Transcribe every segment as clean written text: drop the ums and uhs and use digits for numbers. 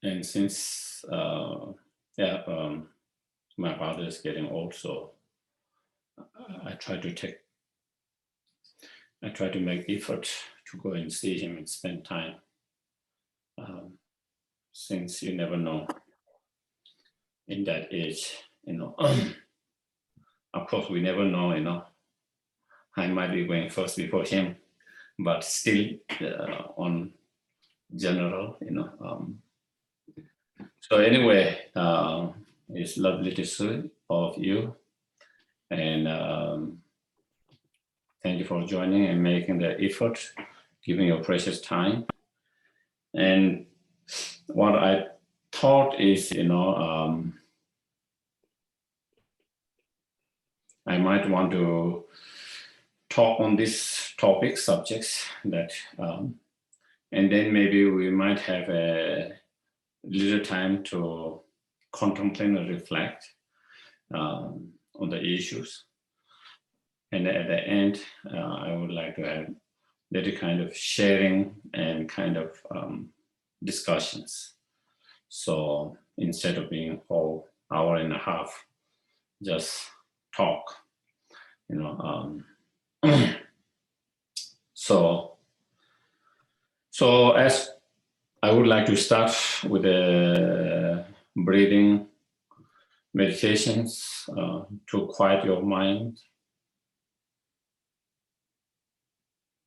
And since my father is getting old, so I try to make effort to go and see him and spend time. Since you never know in that age, of course we never know, I might be going first before him, but still on general. So anyway, it's lovely to see all of you, and thank you for joining and making the effort, giving your precious time. And what I thought is, I might want to talk on these topics, subjects that, and then maybe we might have a little time to contemplate and reflect on the issues. And at the end, I would like to have little kind of sharing and kind of discussions. So instead of being a whole hour and a half, just talk, So as I would like to start with the breathing meditations to quiet your mind.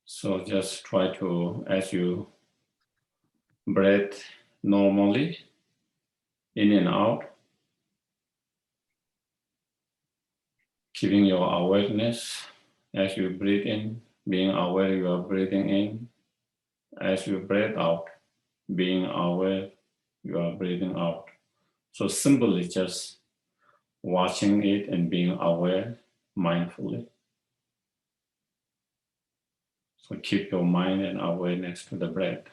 So just try to, as you breathe normally, in and out, keeping your awareness as you breathe in, being aware you are breathing in. As you breathe out, being aware you are breathing out. So simply just watching it and being aware mindfully. So keep your mind and awareness to the breath.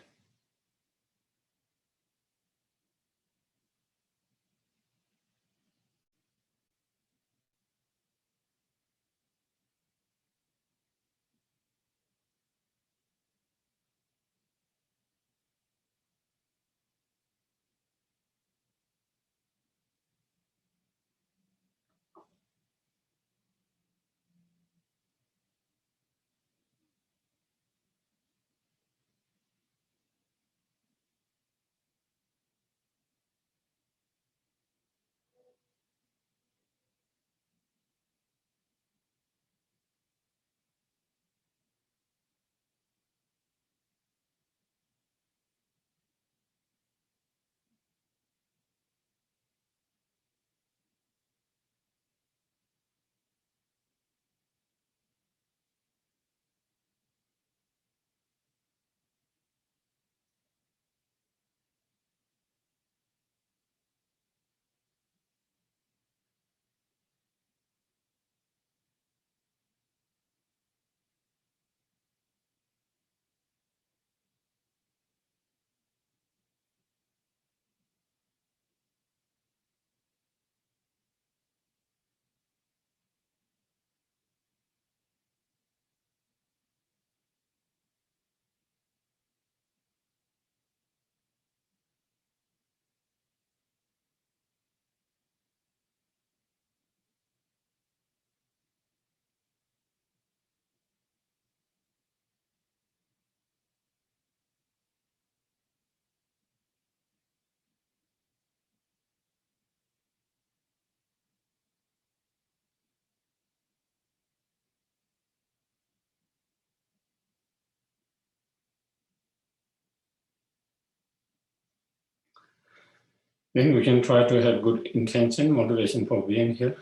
Then we can try to have good intention, motivation for being here.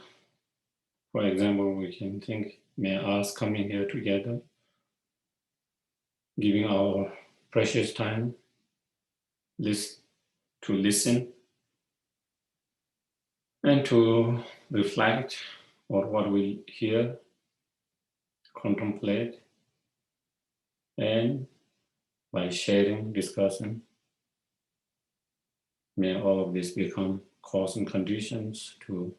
For example, we can think, may us coming here together, giving our precious time to listen and to reflect on what we hear, contemplate, and by sharing, discussing, may all of this become cause and conditions to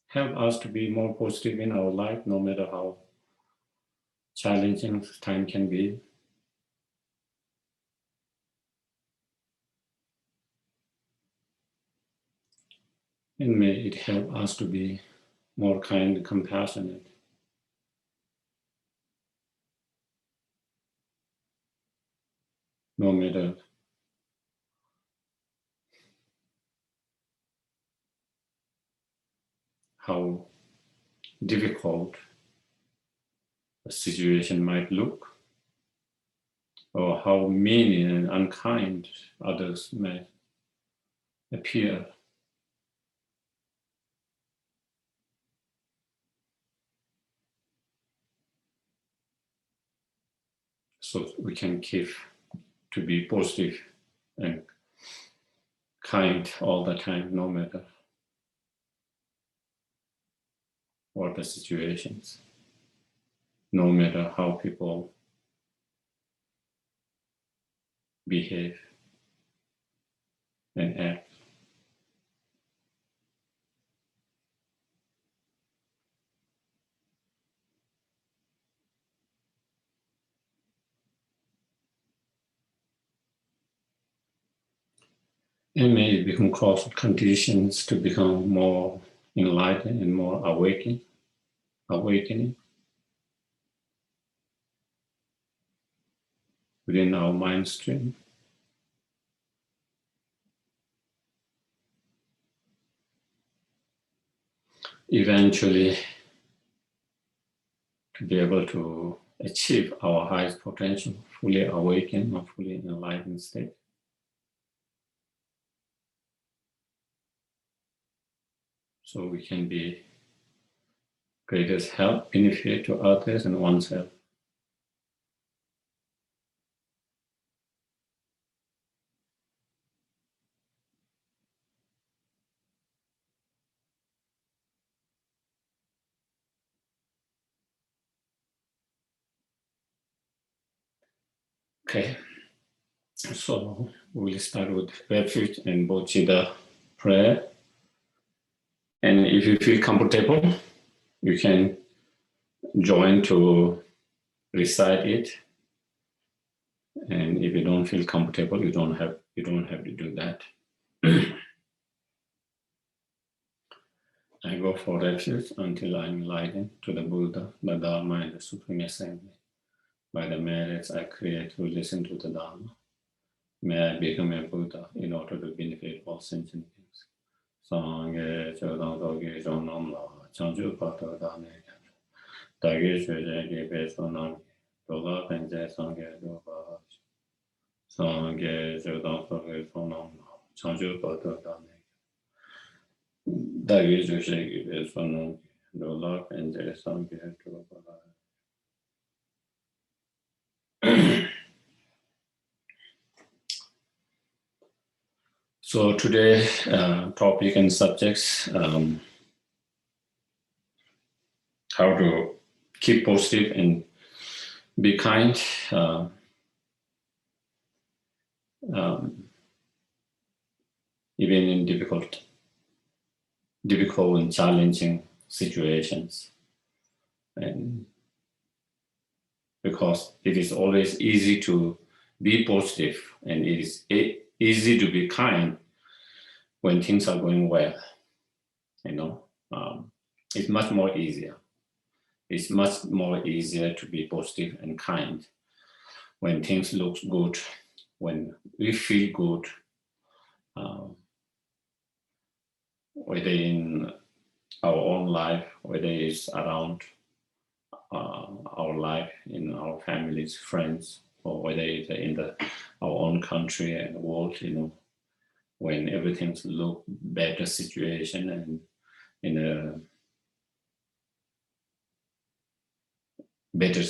help us to be more positive in our life, no matter how challenging time can be. And may it help us to be more kind and compassionate. No matter how difficult a situation might look, or how mean and unkind others may appear. So we can keep to be positive and kind all the time, no matter what the situations, no matter how people behave and act. And may it become cause conditions to become more enlightened and more awakening within our mind stream. Eventually, to be able to achieve our highest potential, fully awakened or fully enlightened state. So we can be greatest help, benefit to others and oneself. Okay, so we'll start with refuge and Bodhicitta prayer. And if you feel comfortable, you can join to recite it. And if you don't feel comfortable, you don't have to do that. I go for refuge until I'm enlightened to the Buddha, the Dharma, and the Supreme Assembly. By the merits I create to listen to the Dharma, may I become a Buddha in order to benefit all sentient beings. Sangye chodang togi chonam la, chanchu pato dame, dagi shuje gi peso nam, dola penje sangye doba. Sangye chodang togi chonam la, chanchu pato dame. Dagi shuje gi peso nam, dola penje sangye doba. So today, topic and subjects, how to keep positive and be kind, even in difficult and challenging situations. And because it is always easy to be positive and it is easy to be kind when things are going well, it's much more easier. It's much more easier to be positive and kind when things look good, when we feel good, whether in our own life, whether it's around our life, in our families, friends, or whether it's in our own country and world, when everything's look better situation and in a better,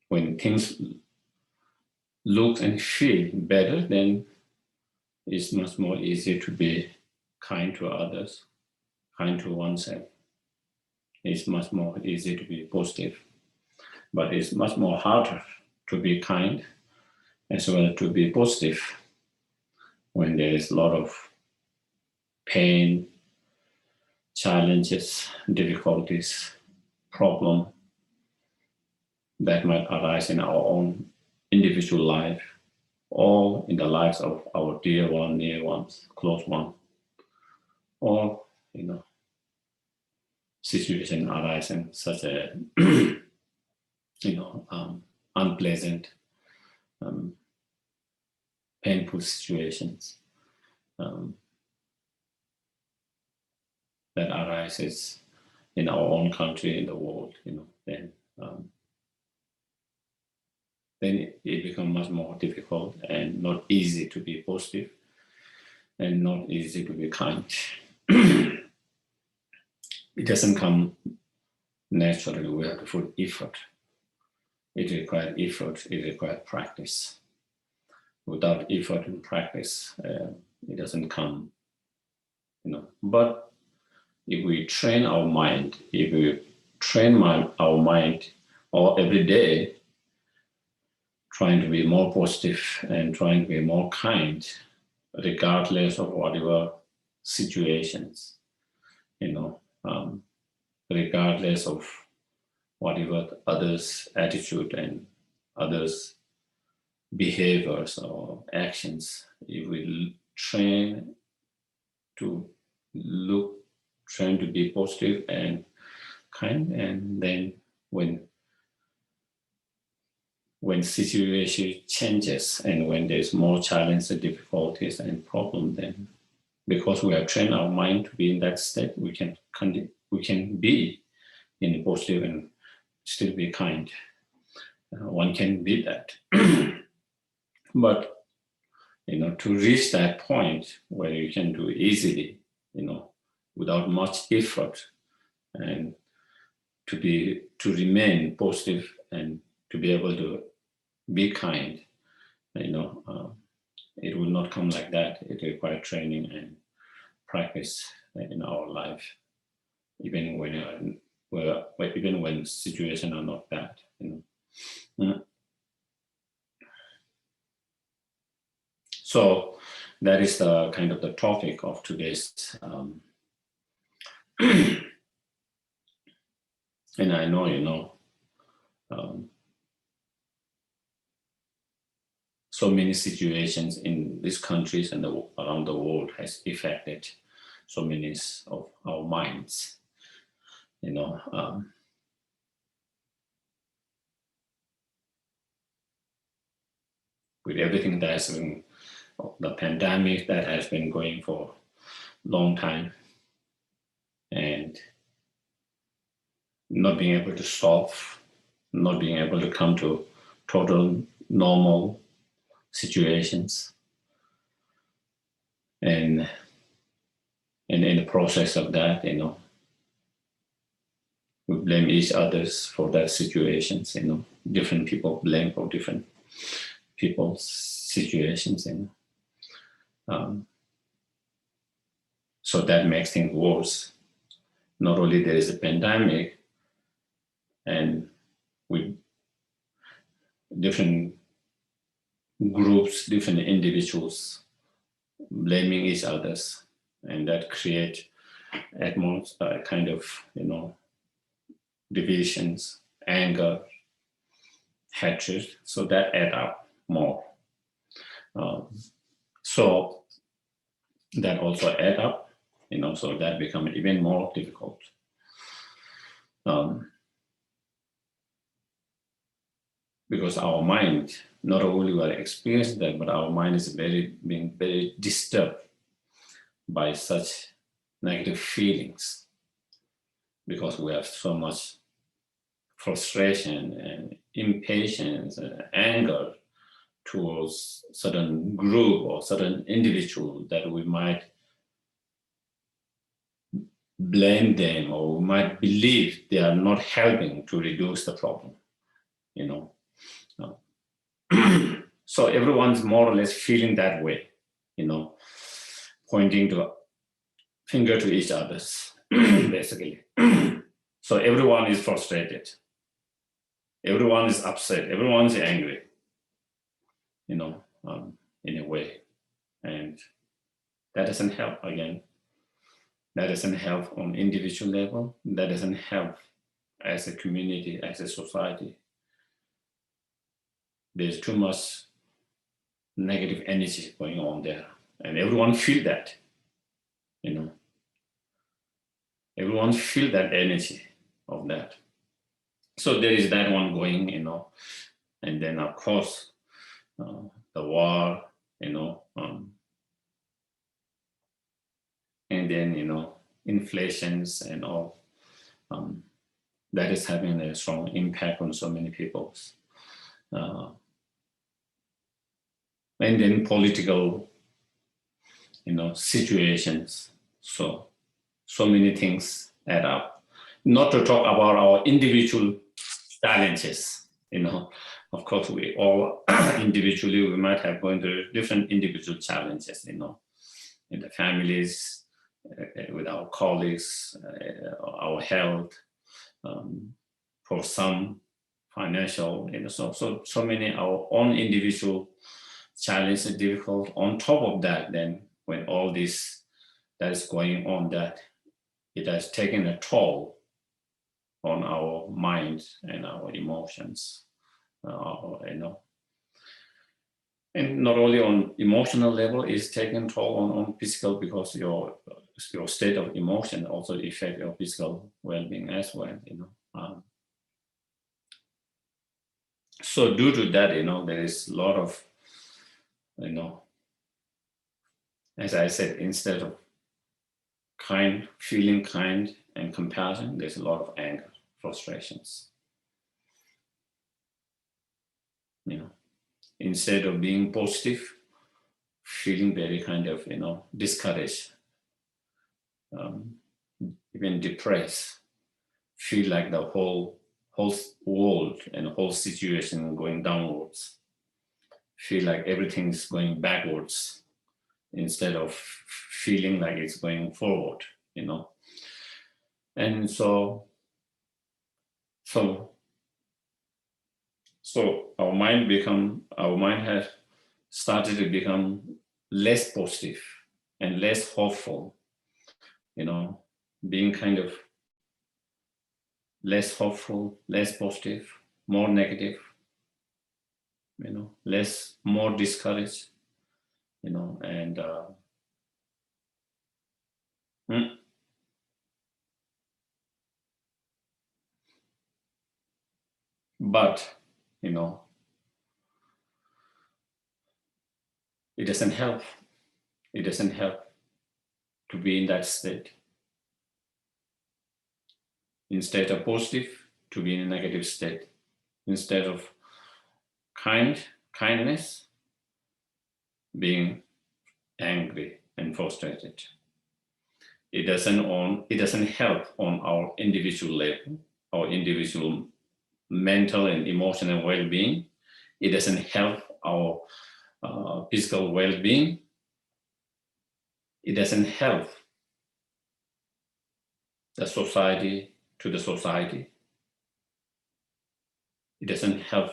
when things look and feel better, then it's much more easier to be kind to others, kind to oneself. It's much more easy to be positive, but it's much more harder to be kind as well to be positive when there is a lot of pain, challenges, difficulties, problem that might arise in our own individual life or in the lives of our dear one, near ones, close one, or situation arising such a unpleasant, painful situations that arises in our own country, in the world, then it becomes much more difficult and not easy to be positive and not easy to be kind. It doesn't come naturally. We have to put effort. It requires effort. It requires practice. Without effort and practice, it doesn't come. But if we train our mind, our mind, or every day, trying to be more positive and trying to be more kind, regardless of whatever situations, regardless of whatever others' attitude and others' behaviors or actions, if we train to be positive and kind, and then when situation changes and when there's more challenges, difficulties, and problems, then because we have trained our mind to be in that state, we can be in positive and still be kind. One can be that. But to reach that point where you can do easily, without much effort, and to remain positive and to be able to be kind, it will not come like that. It requires training and practice in our life, even when situations are not bad. So that is the kind of the topic of today's. And I know, so many situations in these countries and around the world has affected so many of our minds. With everything that has been, the pandemic that has been going for a long time, and not being able to solve, not being able to come to total normal situations, and in the process of that, we blame each others for that situations. Different people blame for different people's situations, so that makes things worse. Not only there is a pandemic, and with different groups, different individuals blaming each others, and that create kind of divisions, anger, hatred. So that add up more. So that also add up, so that become even more difficult. Because our mind, not only we are experiencing that, but our mind is being very disturbed by such negative feelings, because we have so much frustration and impatience and anger towards certain group or certain individual that we might blame them, or we might believe they are not helping to reduce the problem, So everyone's more or less feeling that way, pointing to finger to each other's, basically. So everyone is frustrated. Everyone is upset. Everyone is angry, in a way. And that doesn't help, again. That doesn't help on individual level. That doesn't help as a community, as a society. There's too much negative energy going on there. And everyone feel that, everyone feel that energy of that. So there is that one going, and then of course, the war, and then, inflations and all, that is having a strong impact on so many people. And then political, situations. So many things add up. Not to talk about our individual challenges, Of course, we all individually, we might have going through different individual challenges, in the families, with our colleagues, our health, for some financial, so many our own individual challenges are difficult. On top of that, then when all this that is going on, that it has taken a toll on our minds and our emotions, and not only on emotional level, it's taken toll on physical, because your state of emotion also affect your physical well-being as well, So due to that, there is a lot of, as I said, instead of feeling kind and compassion, there's a lot of anger, frustrations. Instead of being positive, feeling very kind of, discouraged, even depressed, feel like the whole world and the whole situation going downwards, feel like everything is going backwards instead of feeling like it's going forward, And so our mind has started to become less positive and less hopeful, being kind of less hopeful, less positive, more negative, more discouraged, and but it doesn't help. It doesn't help to be in that state. Instead of positive, to be in a negative state. Instead of kindness, being angry and frustrated. It doesn't help on our individual level, our individual mental and emotional well-being. It doesn't help our physical well-being. It doesn't help the society to the society. It doesn't help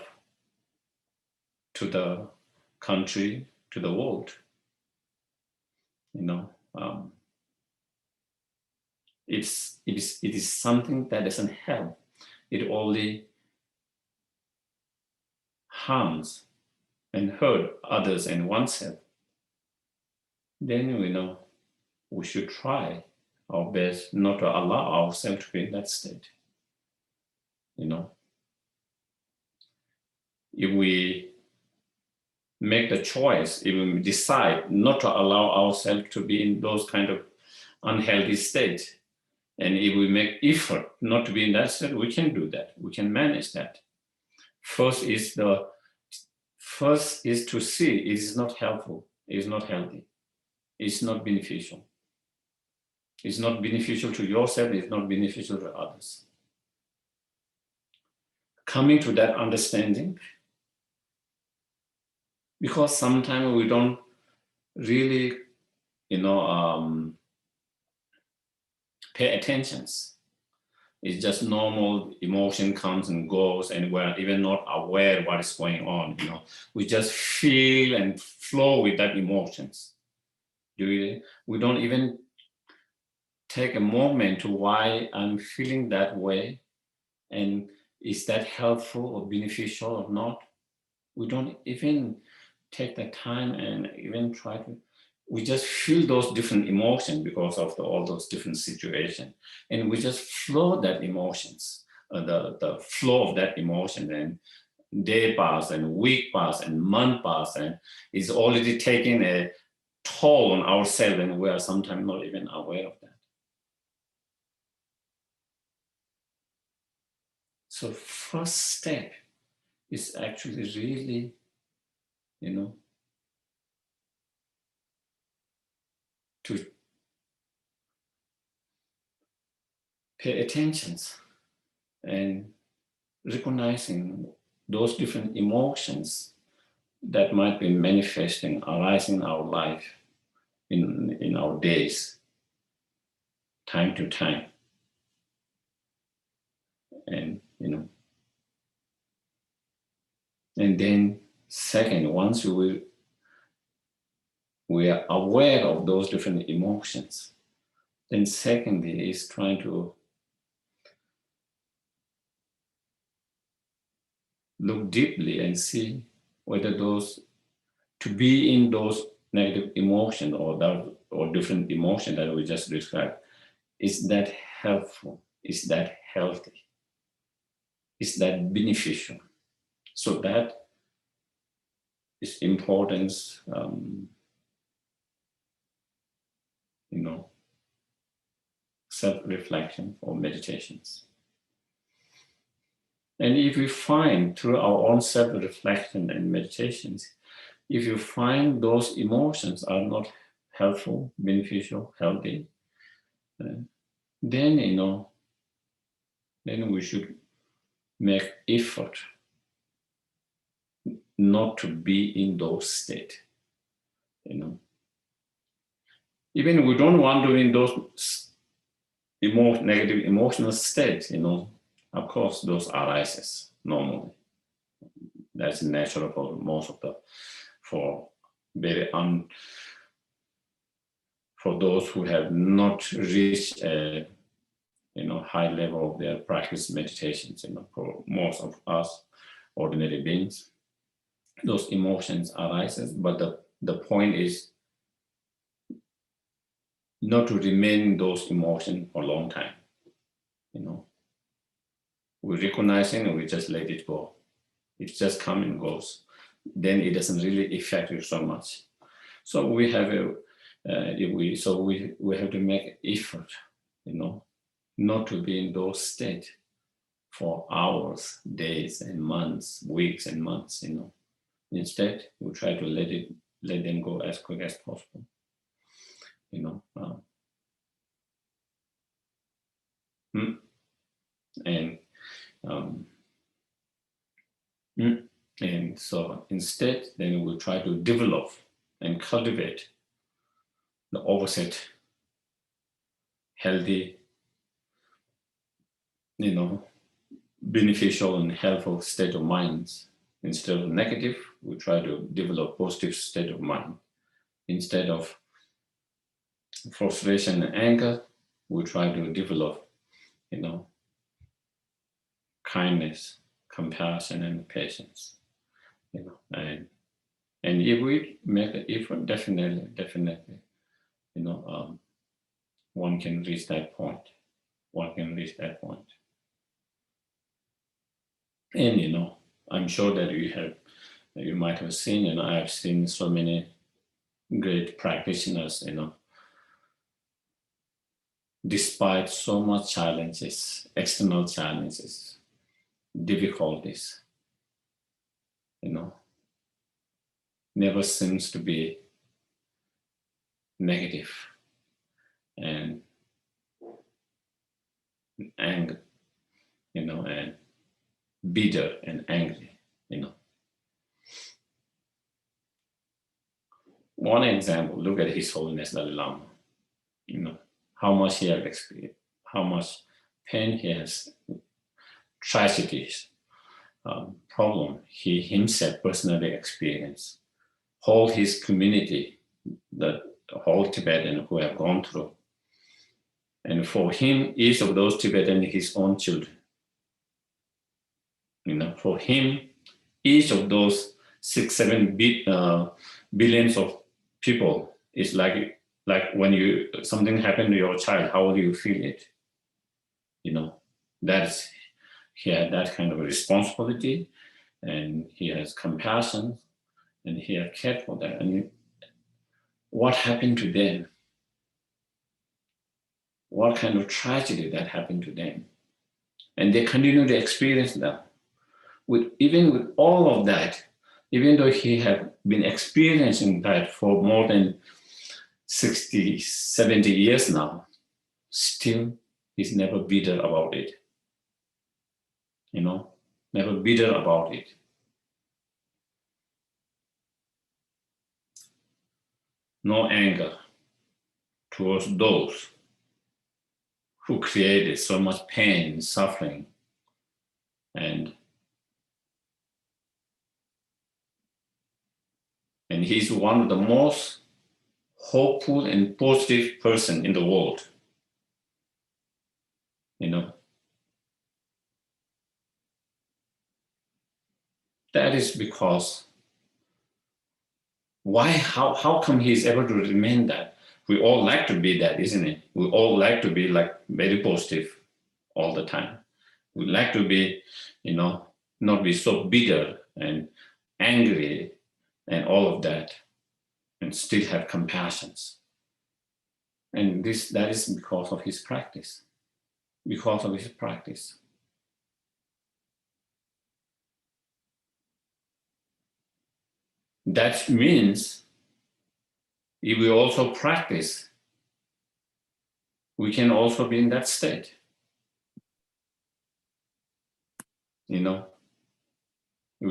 to the country, to the world. It is something that doesn't help. It only harms and hurt others and oneself. Then we should try our best not to allow ourselves to be in that state. If we make the choice, if we decide not to allow ourselves to be in those kind of unhealthy states, and if we make effort not to be in that state, we can do that. We can manage that. First is to see it is not helpful. It is not healthy. It's not beneficial. It's not beneficial to yourself. It's not beneficial to others. Coming to that understanding, because sometimes we don't really, pay attention. It's just normal emotion comes and goes, and we're even not aware of what is going on. We just feel and flow with that emotions. We don't even take a moment to why I'm feeling that way, and is that helpful or beneficial or not? We don't even take the time and even try to, we just feel those different emotions because of all those different situations. And we just flow that emotions, the flow of that emotion, and day pass and week pass and month pass, and it's already taking a toll on ourselves, and we are sometimes not even aware of that. So first step is actually really, to pay attention and recognizing those different emotions that might be manifesting, arising in our life, in our days, time to time. And, and then second, once we are aware of those different emotions, then secondly is trying to look deeply and see whether to be in those negative emotions or different emotions that we just described, is that helpful? Is that healthy? Is that beneficial? So that is importance, self-reflection or meditations. And if we find through our own self-reflection and meditations, if you find those emotions are not helpful, beneficial, healthy, then then we should make effort not to be in those states. Even if we don't want to be in those negative emotional states, of course, those arises normally. That's natural for most of for very for those who have not reached a high level of their practice meditations. For most of us ordinary beings, those emotions arises, but the point is not to remain in those emotions for a long time. We recognize it and we just let it go. It just comes and goes. Then it doesn't really affect you so much. So we have we have to make effort, not to be in those states for hours, days, and months, weeks and months. Instead, we try to let them go as quick as possible. And and so instead, then we try to develop and cultivate the opposite, healthy, beneficial and helpful state of minds. Instead of negative, we try to develop positive state of mind. Instead of frustration and anger, we try to develop, kindness, compassion, and patience. And if we make an effort, definitely, one can reach that point. One can reach that point. And I'm sure that you might have seen, and I have seen so many great practitioners, despite so much challenges, external challenges, difficulties, never seems to be negative and angry, and bitter and angry, One example, look at His Holiness Dalai Lama, how much he has experienced, how much pain he has, tragedies, problem he himself personally experienced, whole his community, the whole Tibetan who have gone through. And for him, each of those Tibetan his own children. For him, each of those billions of people. It's like when something happened to your child, how do you feel it? That's he had that kind of a responsibility, and he has compassion, and he has cared for that. And what happened to them? What kind of tragedy that happened to them? And they continue to experience that. Even with all of that, even though he had been experiencing that for more than 60, 70 years now, still he's never bitter about it. Never bitter about it. No anger towards those who created so much pain, suffering, and he's one of the most hopeful and positive person in the world. That is because how come he's able to remain that? We all like to be that, isn't it? We all like to be like very positive all the time. We like to be, not be so bitter and angry and all of that, and still have compassions. And that is because of his practice. Because of his practice. That means if we also practice, we can also be in that state. We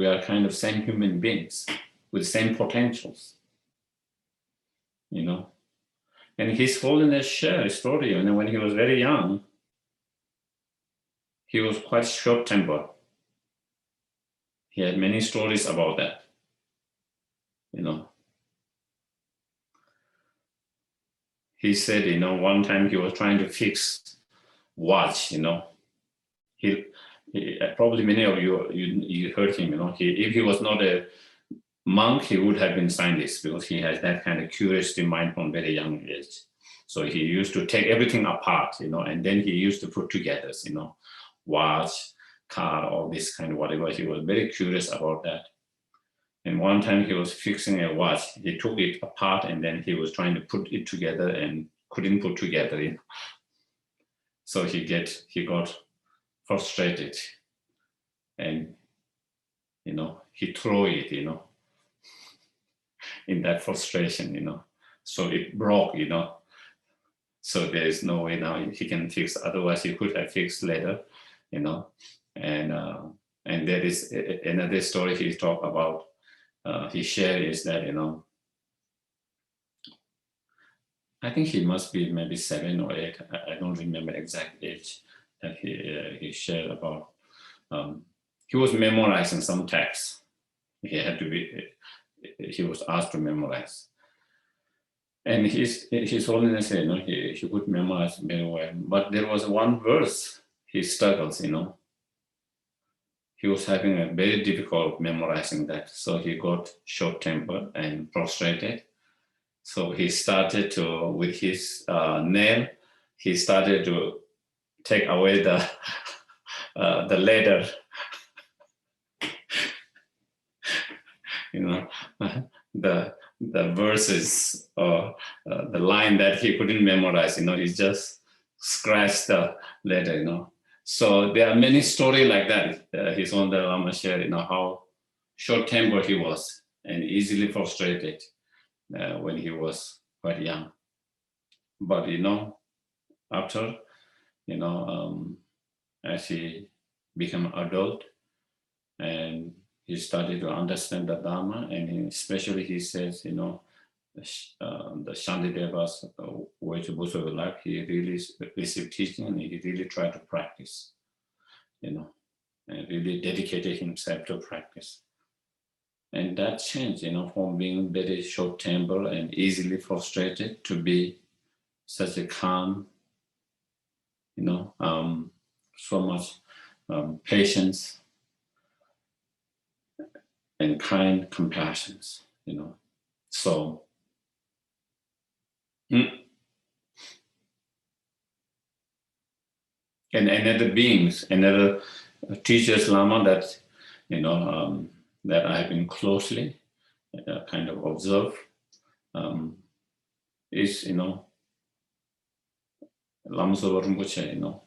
are kind of same human beings with same potentials. And His Holiness shared a story, when he was very young, he was quite short-tempered. He had many stories about that. He said, one time he was trying to fix watch, he probably many of you heard him, if he was not a monk, he would have been scientist, because he has that kind of curiosity mind from very young age. So he used to take everything apart, and then he used to put together, watch, car, all this kind of whatever. He was very curious about that. And one time he was fixing a watch. He took it apart, and then he was trying to put it together and couldn't put together. So he got frustrated, and he threw it, in that frustration, so it broke, so there is no way now he can fix. Otherwise he could have fixed later, and there is another story he talked about. He shared is that, I think he must be maybe 7 or 8. I don't remember exact age that he shared about. He was memorizing some text. He was asked to memorize. And His Holiness said, he could memorize very well. But there was one verse he struggles, He was having a very difficult memorizing that. So he got short-tempered and frustrated. So he started to, with his nail, he started to take away the letter, the verses or the line that he couldn't memorize, he just scratched the letter, So there are many stories like that. His own Lama shared, how short-tempered he was and easily frustrated when he was quite young. But after, as he became adult and he started to understand the Dharma, and especially he says, the Shantideva's way to Buddha life, he really received teaching and he really tried to practice, and really dedicated himself to practice. And that changed, from being very short-tempered and easily frustrated to be such a calm, so much patience. and kind compassions, So, and another beings, another teachers, Lama, that, that I have been closely kind of observe is, Lama Zopa Rinpoche,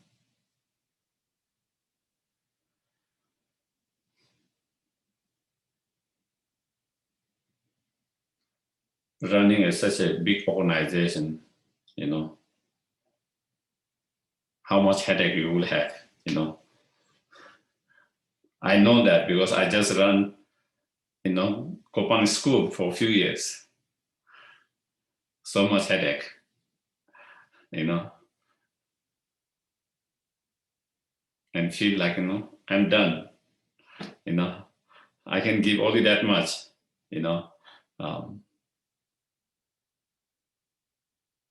running such a big organization, how much headache you will have, I know that because I just run, Kopang school for a few years. So much headache, and feel like, I'm done, I can give only that much,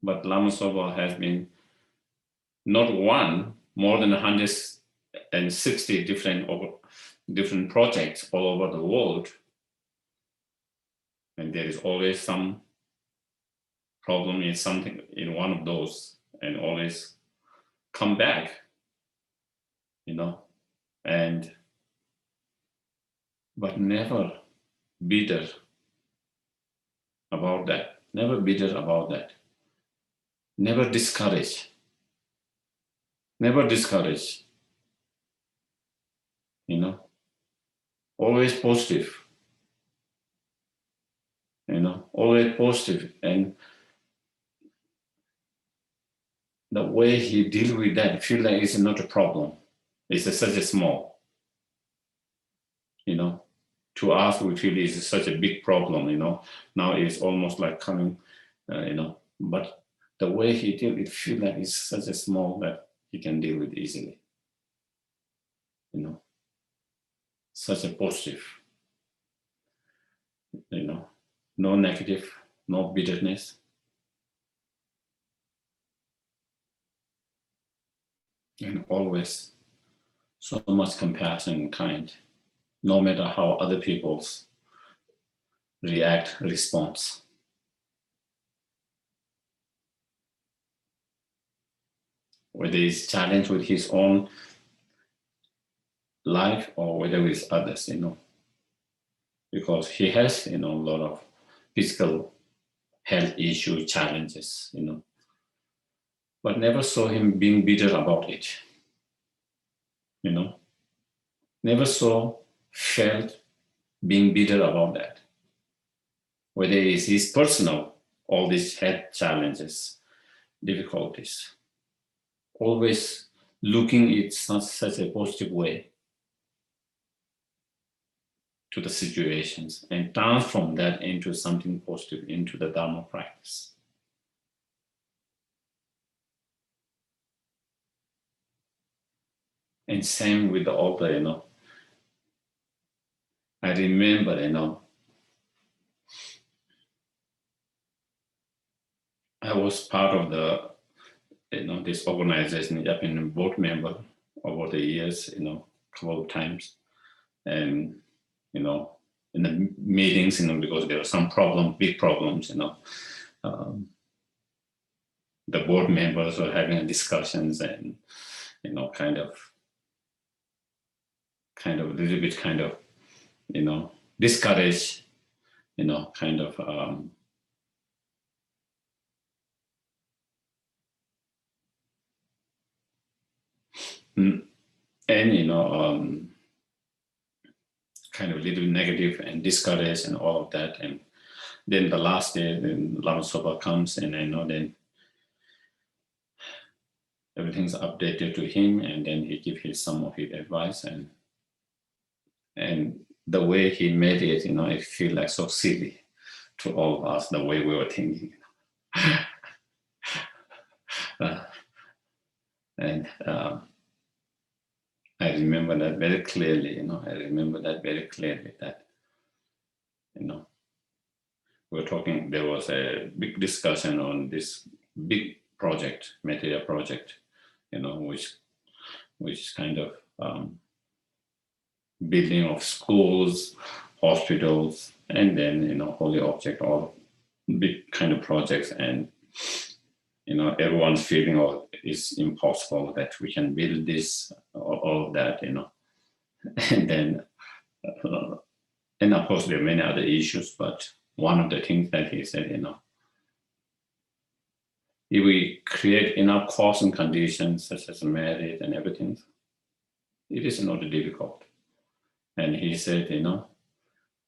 but Lama Zopa has been not one, more than 160 different projects all over the world. And there is always some problem in something in one of those, and always come back, but never bitter about that, never bitter about that, never discouraged, always positive, always positive. And the way he deals with that, feel like it's not a problem. It's such a small, to us, we feel it's such a big problem, now it's almost like coming, but the way he deals, it feels like it's such a small that he can deal with easily, such a positive, no negative, no bitterness. And always so much compassion and kind, no matter how other people's response. Whether it's challenged with his own life or whether with others, because he has, a lot of physical health issue challenges, but never saw him being bitter about it, never felt being bitter about that. Whether it's his personal, all these health challenges, difficulties, always looking at such a positive way to the situations and transform that into something positive, into the Dharma practice. And same with all the, I remember, I was part of the, this organization. I've been a board member over the years, a couple of times. And, in the meetings, because there were some big problems, the board members were having discussions and, kind of a little bit discouraged, kind of, and, kind of a little negative and discouraged and all of that. And then the last day, then Lama Zopa comes and then everything's updated to him, and then he gives some of his advice, and the way he made it, it feels like so silly to all of us, the way we were thinking. And I remember that very clearly, that, we were talking, there was a big discussion on this big project, material project, which is kind of building of schools, hospitals, and then, holy object, all big kind of projects. And, everyone's feeling, oh, it's impossible that we can build this or all of that, And then, and of course, there are many other issues, but one of the things that he said, if we create enough cause and conditions, such as merit and everything, it is not difficult. And he said,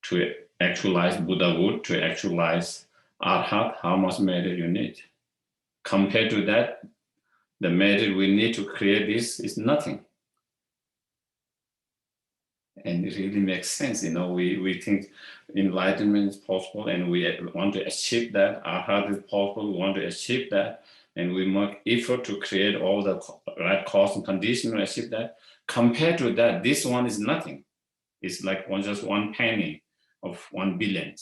to actualize Buddhahood, to actualize Arhat, how much merit you need. Compared to that, the merit we need to create this is nothing. And it really makes sense, we think enlightenment is possible and we want to achieve that, Arhat is possible, we want to achieve that, and we make effort to create all the right cause and condition to achieve that. Compared to that, this one is nothing. It's like just one penny of 1 billion.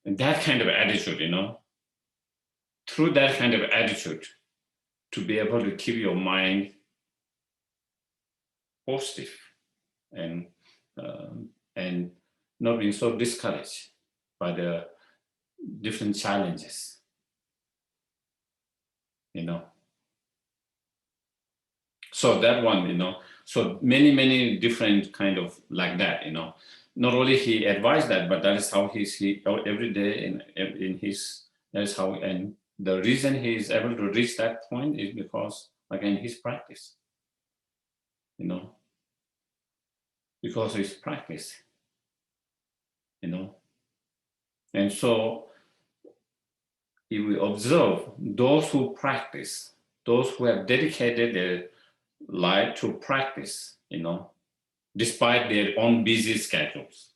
And that kind of attitude, through that kind of attitude, to be able to keep your mind positive and not being so discouraged by the different challenges, So that one, so many different kind of like that, Not only he advised that, but that is how he every day in his, that's how, and the reason he is able to reach that point is because, again, his practice, because of his practice, And so if we observe those who practice, those who have dedicated their life to practice, despite their own busy schedules.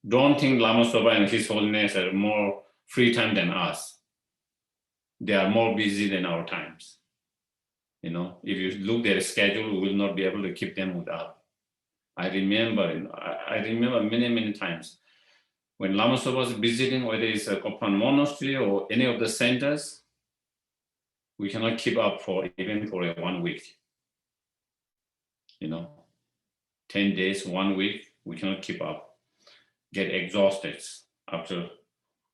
Don't think Lama Soba and His Holiness have more free time than us. They are more busy than our times. If you look at their schedule, we will not be able to keep them up. I remember many times when Lama Soba was visiting, whether it's a Kopan monastery or any of the centers, we cannot keep up even for 1 week. 10 days, 1 week, we cannot keep up. Get exhausted after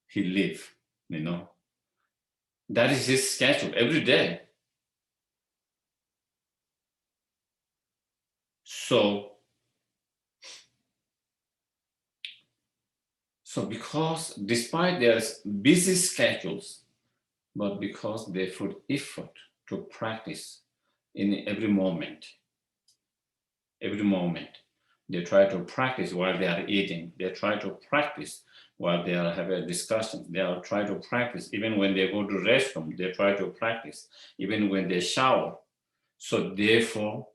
he leave, That is his schedule every day. So because despite their busy schedules, but because they put effort to practice in every moment, they try to practice while they are eating, they try to practice while they are having discussions, they are trying to practice even when they go to restroom, they try to practice even when they shower. So therefore,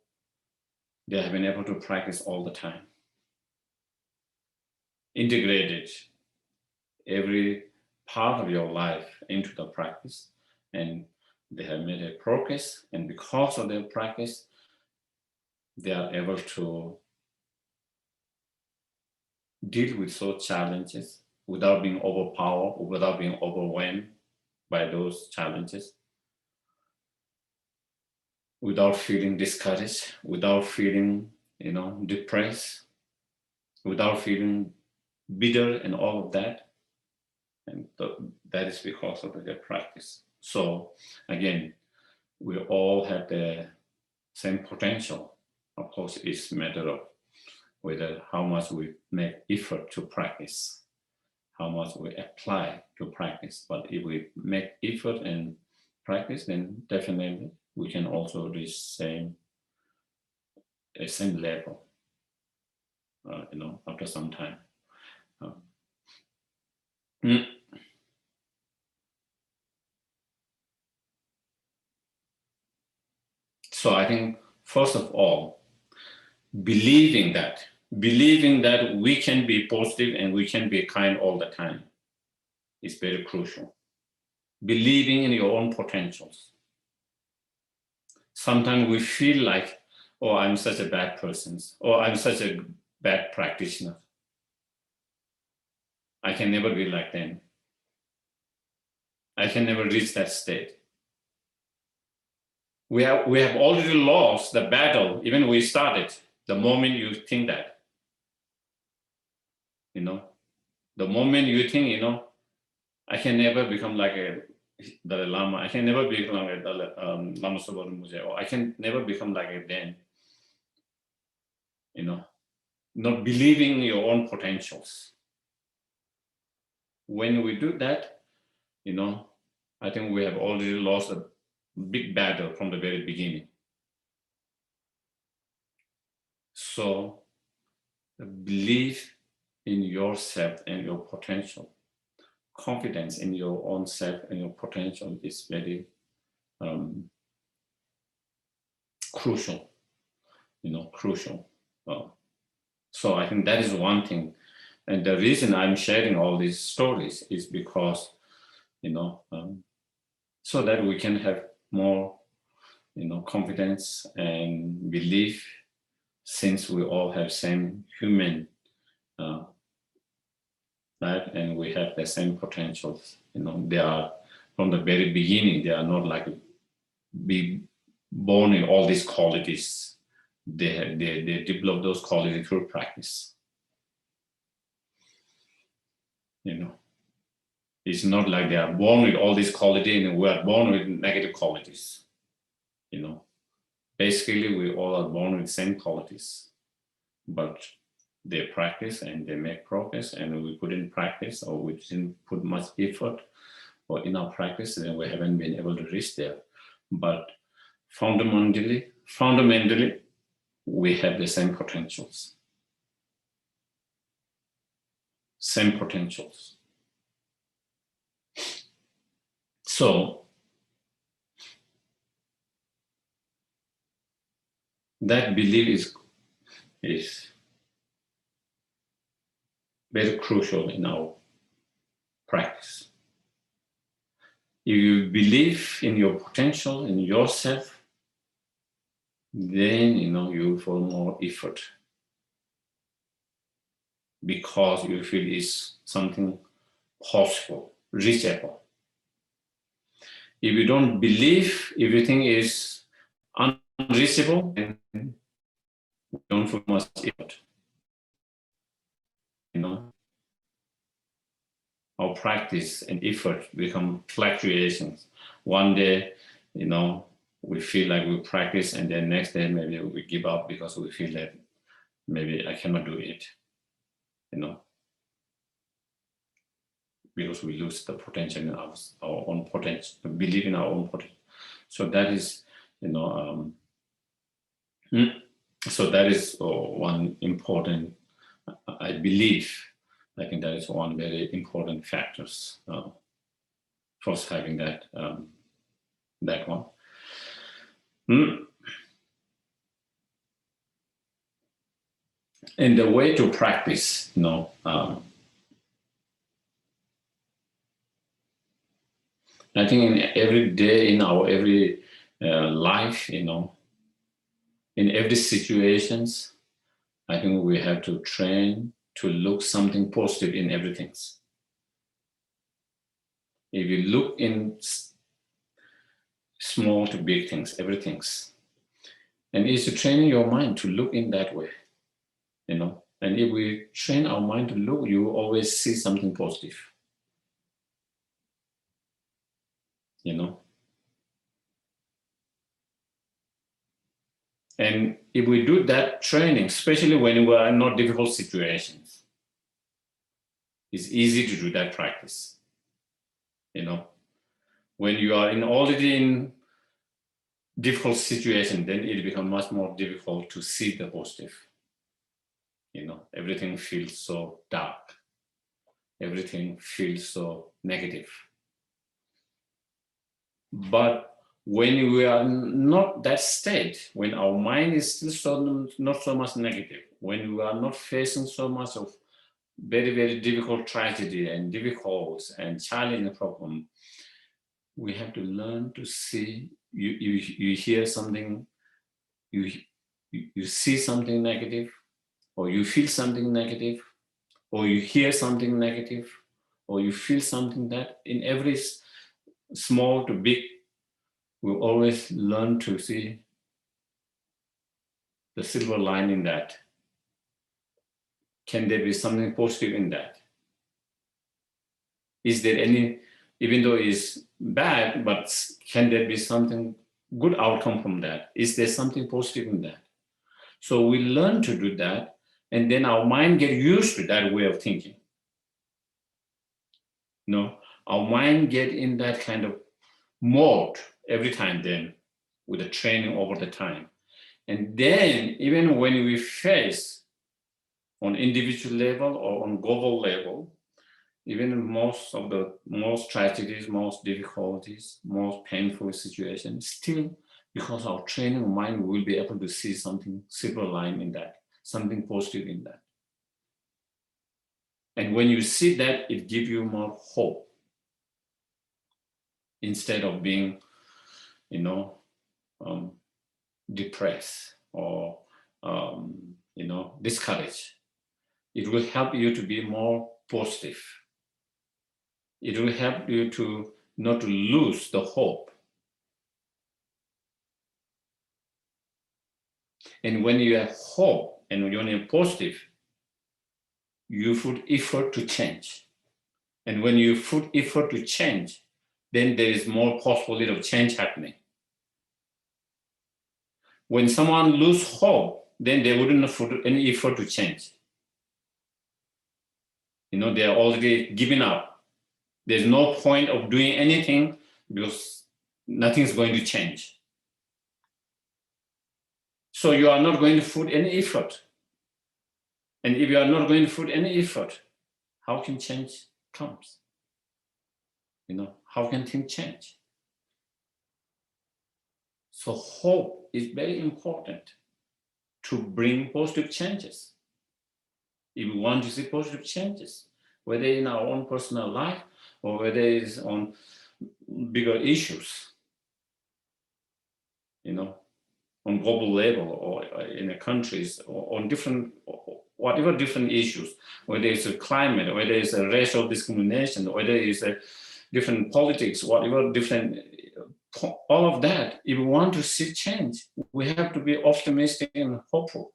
they have been able to practice all the time. Integrated every part of your life into the practice, and they have made a progress, and because of their practice, they are able to deal with such challenges without being overpowered, without being overwhelmed by those challenges, without feeling discouraged, without feeling, depressed, without feeling bitter and all of that. And that is because of their practice. So again, we all have the same potential. Of course, it's a matter of whether how much we make effort to practice, how much we apply to practice. But if we make effort and practice, then definitely we can also reach same level, after some time. So I think, first of all, believing that we can be positive and we can be kind all the time is very crucial. Believing in your own potentials. Sometimes we feel like, oh, I'm such a bad person, or I'm such a bad practitioner. I can never be like them. I can never reach that state. We have already lost the battle, even we started, the moment you think that. You know, the moment you think, you know, I can never become like a Dalai Lama, I can never become like a Lama Sobarimuje, or I can never become like a Dan, you know, not believing your own potentials. When we do that, you know, I think we have already lost a big battle from the very beginning. So believe in yourself and your potential. Confidence in your own self and your potential is very crucial, you know, crucial. So I think that is one thing. And the reason I'm sharing all these stories is because, you know, so that we can have more, you know, confidence and belief, since we all have same human life and we have the same potentials. You know, they are from the very beginning. They are not like be born in all these qualities. They develop those qualities through practice. You know, it's not like they are born with all these qualities and we are born with negative qualities. You know, basically we all are born with same qualities, but they practice and they make progress, and we put in practice, or we didn't put much effort or in our practice, then we haven't been able to reach there. But fundamentally, we have the same potentials. Same potentials. So that belief is very crucial in our practice. If you believe in your potential, in yourself, then, you know, you feel more effort, because you feel it's something possible, reachable. If you don't believe everything is unreachable, then you don't feel much effort. You know, our practice and effort become fluctuations. One day, you know, we feel like we practice, and then next day maybe we give up because we feel that maybe I cannot do it. You know, because we lose the potential in our own potential, believe in our own potential. So that is, you know, so that is one important, I believe, I think that is one very important factors for us having that that one. And the way to practice, you know, I think in every day in our every life, you know, in every situations, I think we have to train to look something positive in everything. If you look in small to big things, everything's, and it's to train your mind to look in that way, you know. And if we train our mind to look, you always see something positive, you know. And if we do that training, especially when we are in not difficult situations, it's easy to do that practice, you know. When you are already in difficult situation, then it becomes much more difficult to see the positive. You know, everything feels so dark. Everything feels so negative. But when we are not that state, when our mind is still not so much negative, when we are not facing so much of very, very difficult tragedy and difficult and challenging problem, we have to learn to see, you hear something, you see something negative, or you feel something negative, or you hear something negative, or you feel something, that in every small to big, we always learn to see the silver line in that. Can there be something positive in that? Is there any, even though it's bad, but can there be something good outcome from that? Is there something positive in that? So we learn to do that, and then our mind get used to that way of thinking. No, our mind get in that kind of mode every time then with the training over the time. And then even when we face on individual level or on global level, even most tragedies, most difficulties, most painful situations, still because our training mind will be able to see something silver line in that, something positive in that. And when you see that, it gives you more hope instead of being, depressed or, discouraged. It will help you to be more positive. It will help you to not to lose the hope. And when you have hope and when you're positive, you put effort to change. And when you put effort to change, then there is more possibility of change happening. When someone loses hope, then they wouldn't put any effort to change. They are already giving up. There's no point of doing anything because nothing's going to change. So you are not going to put any effort. And if you are not going to put any effort, how can change comes? How can things change? So hope is very important to bring positive changes. If we want to see positive changes, whether in our own personal life or whether it's on bigger issues, on global level or in the countries or on whatever different issues, whether it's a climate, whether it's a racial discrimination, whether it's a different politics, whatever different, all of that, if we want to see change, we have to be optimistic and hopeful.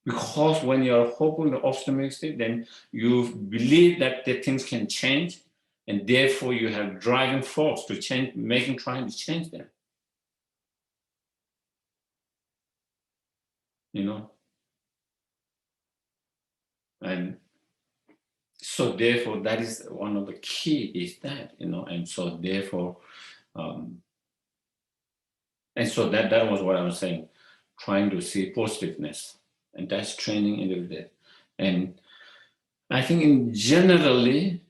Because when you're hopeful and optimistic, then you believe that the things can change, and therefore you have driving force to change, trying to change them. And so therefore that is one of the key is that, and so therefore, and so that was what I was saying, trying to see positiveness, and that's training in the. And I think in generally,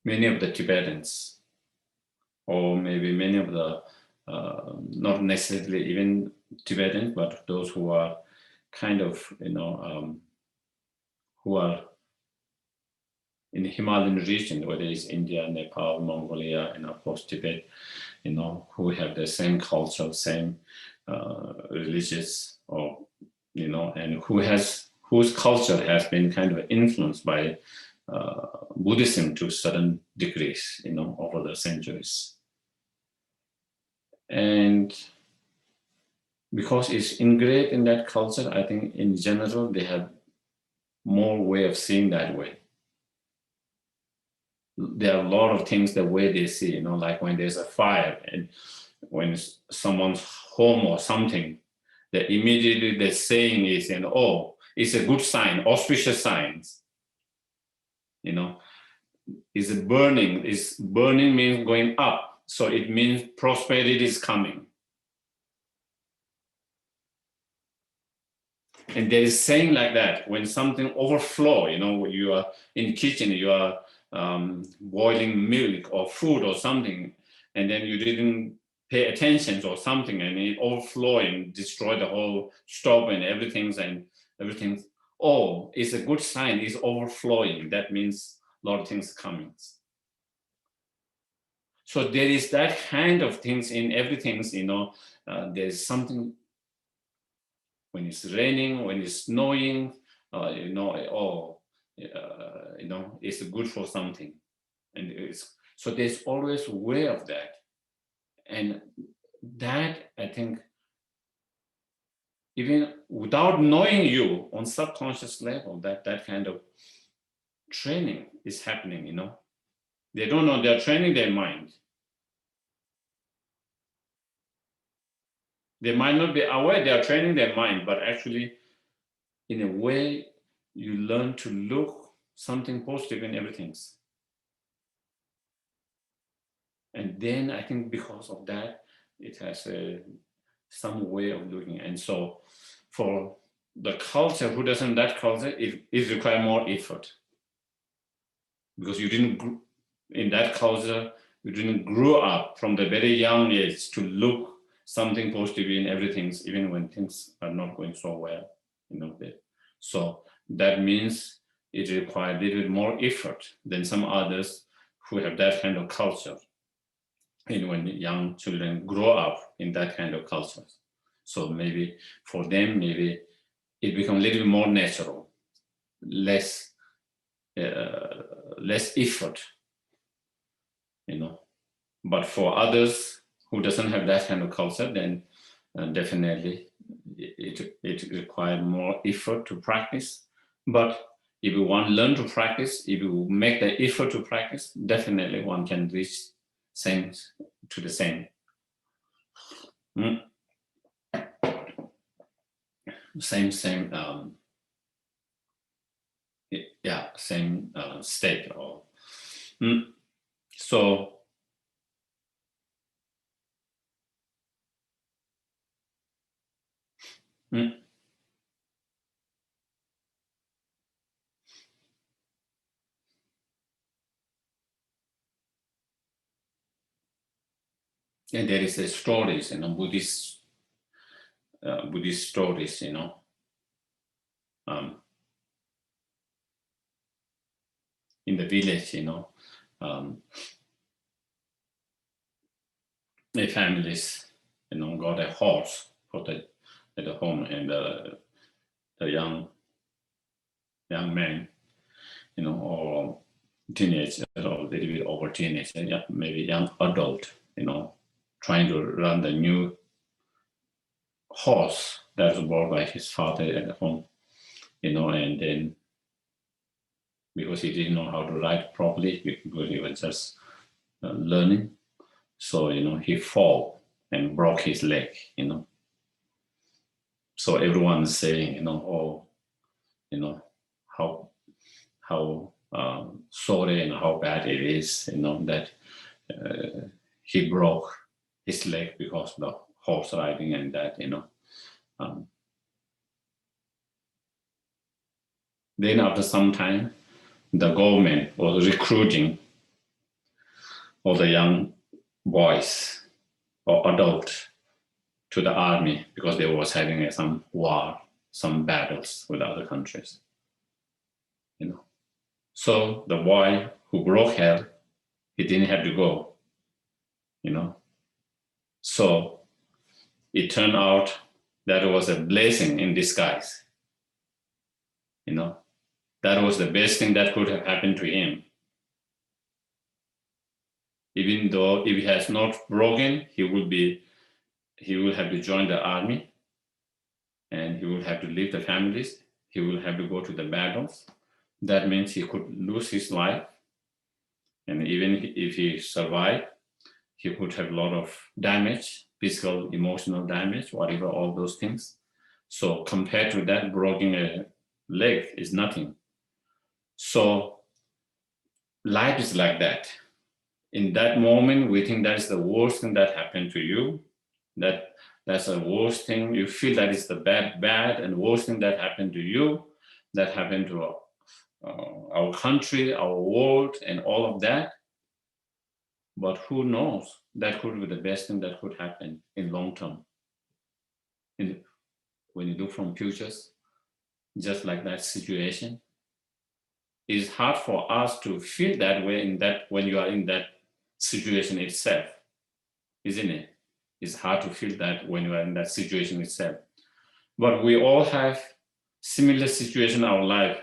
many of the Tibetans, or maybe many of the, not necessarily even Tibetans, but those who are kind of, who are in the Himalayan region, whether it's India, Nepal, Mongolia, and of course Tibet, who have the same culture, same religious, or, and whose culture has been kind of influenced by Buddhism to certain degrees, over the centuries. And because it's engraved in that culture, I think in general, they have more way of seeing that way. There are a lot of things the way they see, like when there's a fire and when someone's home or something, that immediately the saying is, it's a good sign, auspicious signs. Is burning means going up. So it means prosperity is coming. And there is saying like that, when something overflow, you are in the kitchen, you are boiling milk or food or something, and then you didn't pay attention or something, and it overflow and destroy the whole stove and everything. Oh, it's a good sign, it's overflowing. That means a lot of things coming. So there is that kind of things in everything, there's something when it's raining, when it's snowing, it's good for something. And so there's always a way of that. And that, I think, even without knowing you on subconscious level, that kind of training is happening, you know. They don't know, they're training their mind. They might not be aware they are training their mind, but actually, in a way, you learn to look something positive in everything. And then I think because of that, it has some way of looking. And so for the culture, who doesn't that culture, it requires more effort. Because you didn't, in that culture, you didn't grow up from the very young age to look something positive in everything, even when things are not going so well, you know. So that means it requires a little bit more effort than some others who have that kind of culture. And when young children grow up in that kind of culture, so maybe for them, maybe it becomes a little bit more natural, less effort, you know. But for others who doesn't have that kind of culture, then definitely it requires more effort to practice. But if you want to learn to practice, if you make the effort to practice, definitely one can reach same to the same. Same state or so and there is a stories, you know, Buddhist stories, you know, in the village, you know, the families, you know, got a horse for the at the home, and the young man, you know, or teenager or a little bit over teenager, yeah, maybe young adult, you know, trying to run the new horse that was bought by his father at home, you know, and then because he didn't know how to ride properly, because he was just learning, so you know he fall and broke his leg, you know. So everyone's saying, you know, oh, you know, how sorry and how bad it is, you know, that he broke his leg because of the horse riding and that, you know. Then after some time, the government was recruiting all the young boys or adults to the army because they was having some war, some battles with other countries, you know. So the boy who broke hell, he didn't have to go, you know. So it turned out that it was a blessing in disguise, you know. That was the best thing that could have happened to him. Even though if he has not broken, he will have to join the army, and he will have to leave the families. He will have to go to the battles. That means he could lose his life. And even if he survived, he could have a lot of damage, physical, emotional damage, whatever, all those things. So compared to that, broken a leg is nothing. So life is like that. In that moment, we think that is the worst thing that happened to you. That's the worst thing. You feel that is the bad, and worst thing that happened to you, that happened to our country, our world, and all of that. But who knows? That could be the best thing that could happen in long term. When you look from futures, just like that situation, it's hard for us to feel that way in that when you are in that situation itself, isn't it? It's hard to feel that when you are in that situation itself. But we all have similar situation in our life.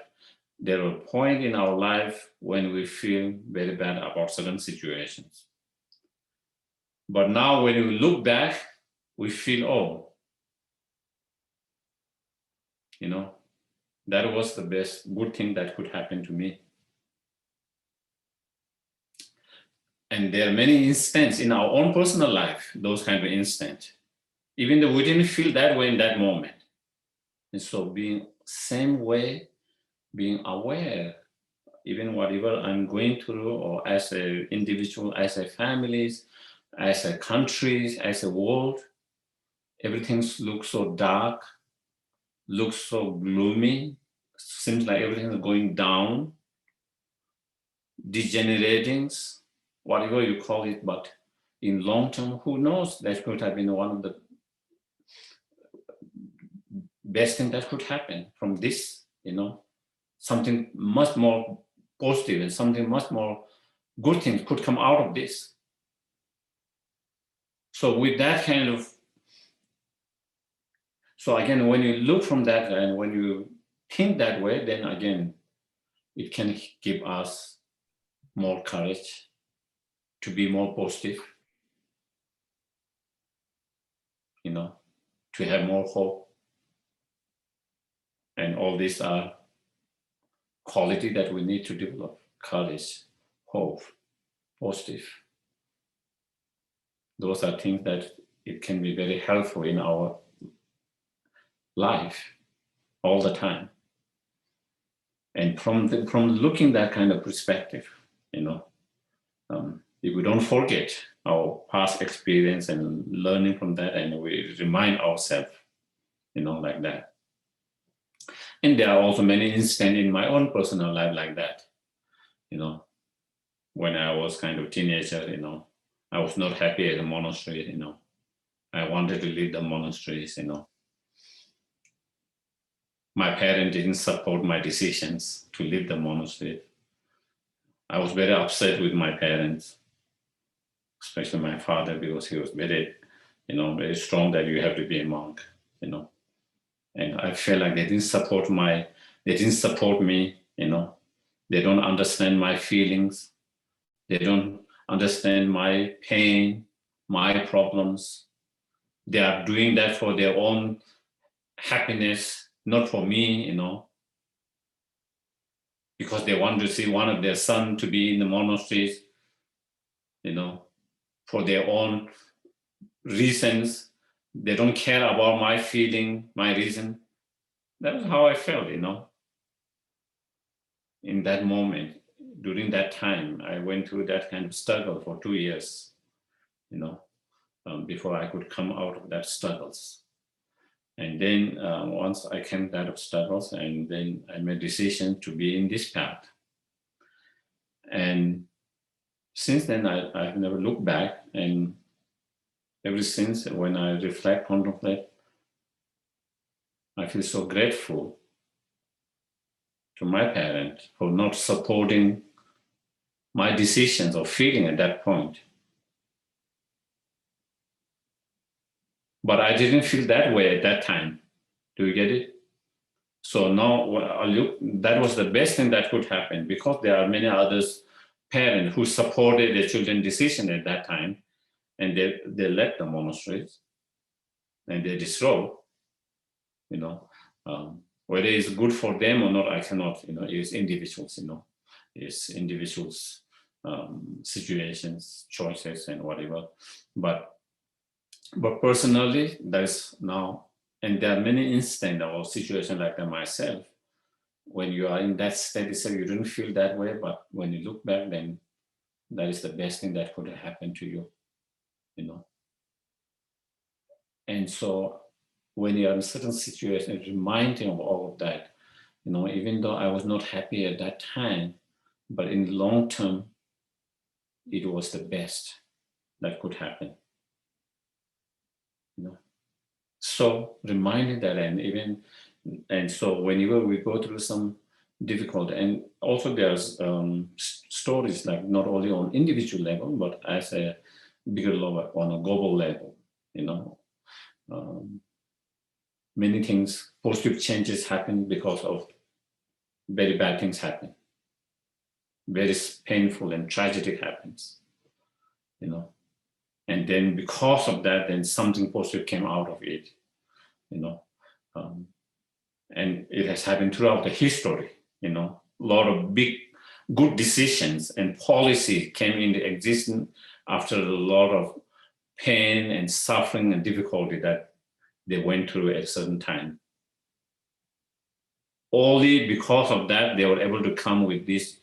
There are points in our life when we feel very bad about certain situations. But now when we look back, we feel, oh, that was the best good thing that could happen to me. And there are many instances in our own personal life, those kind of instances, even though we didn't feel that way in that moment. And so being same way, being aware, even whatever I'm going through, or as an individual, as a families, as a country, as a world, everything looks so dark, looks so gloomy, seems like everything is going down, degenerating, whatever you call it, but in long term, who knows, that could have been one of the best thing that could happen from this, something much more positive and something much more good things could come out of this. So with that kind of, so again, when you look from that and when you think that way, then again, it can give us more courage to be more positive, to have more hope. And all these are quality that we need to develop: courage, hope, positive. Those are things that it can be very helpful in our life all the time. And from looking that kind of perspective, if we don't forget our past experience and learning from that, and we remind ourselves, like that. And there are also many instances in my own personal life like that. When I was kind of teenager, I was not happy at the monastery, I wanted to leave the monasteries, My parents didn't support my decisions to leave the monastery. I was very upset with my parents, especially my father, because he was very, very strong that you have to be a monk, And I felt like they didn't support me, They don't understand my feelings. They don't understand my pain, my problems. They are doing that for their own happiness, not for me, because they want to see one of their son to be in the monasteries, for their own reasons. They don't care about my feeling, my reason. That was how I felt, in that moment. During that time, I went through that kind of struggle for 2 years, before I could come out of that struggles. And then once I came out of struggles, and then I made a decision to be in this path. And since then, I've never looked back. And ever since, when I reflect, contemplate, I feel so grateful to my parents for not supporting my decisions or feeling at that point. But I didn't feel that way at that time. Do you get it? So now that was the best thing that could happen, because there are many others parents who supported their children's decision at that time, and they left the monasteries and they disrobed, whether it's good for them or not, I cannot, it's individuals, it's individuals' situations, choices, and whatever. But personally, there's now, and there are many instances or situations like that myself, when you are in that steady state, you don't feel that way, but when you look back, then that is the best thing that could have happened to you, And so when you are in certain situations, reminding of all of that, even though I was not happy at that time, but in the long term, it was the best that could happen. So reminding that, and so whenever we go through some difficult, and also there's stories like not only on individual level, but as a bigger level, on a global level, many things, positive changes happen because of very bad things happen. Very painful and tragic happens, And then because of that, then something positive came out of it, you know. Um, and it has happened throughout the history, you know. A lot of big, good decisions and policy came into existence after a lot of pain and suffering and difficulty that they went through at a certain time. Only because of that, they were able to come with these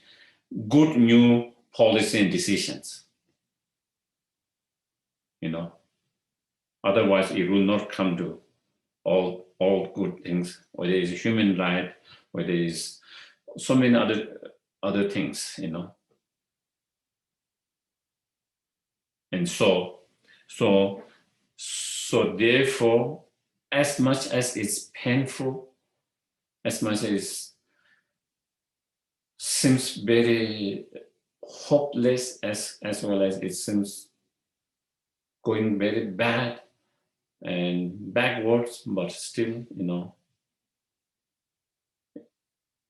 good new policy and decisions, you know. Otherwise, it will not come to all good things, whether it's human right, whether it's so many other things, you know. And so so therefore, as much as it's painful, as much as it seems very hopeless, as well as it seems going very bad and backwards, but still, you know,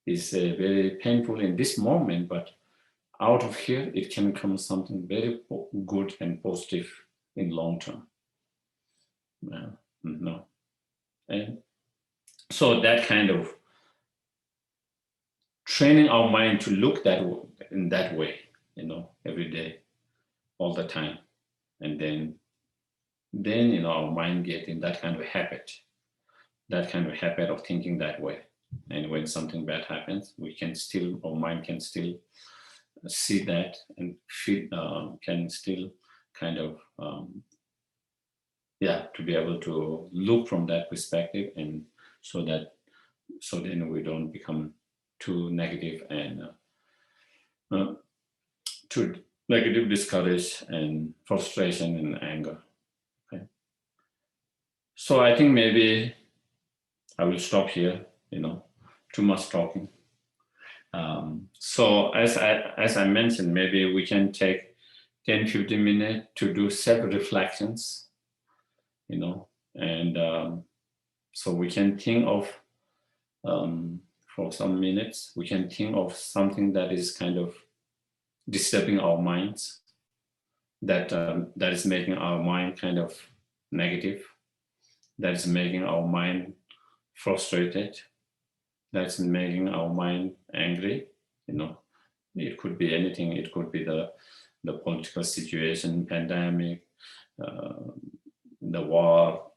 it's very painful in this moment, but out of here, it can come something very good and positive in long term. No. And so that kind of training our mind to look that in that way, you know, every day, all the time, and then you know our mind get in that kind of habit of thinking that way. And when something bad happens, we can still, our mind can still see that and feel, can still kind of yeah, to be able to look from that perspective, and so then we don't become too negative and too negative, discouraged, and frustration and anger. Okay. So I think maybe I will stop here, you know, too much talking. So as I mentioned, maybe we can take 10-15 minutes to do self-reflections, you know, and so we can think of, for some minutes, we can think of something that is kind of disturbing our minds, that is making our mind kind of negative, that is making our mind frustrated, that's making our mind angry, you know. It could be anything. It could be the political situation, pandemic, uh, the war,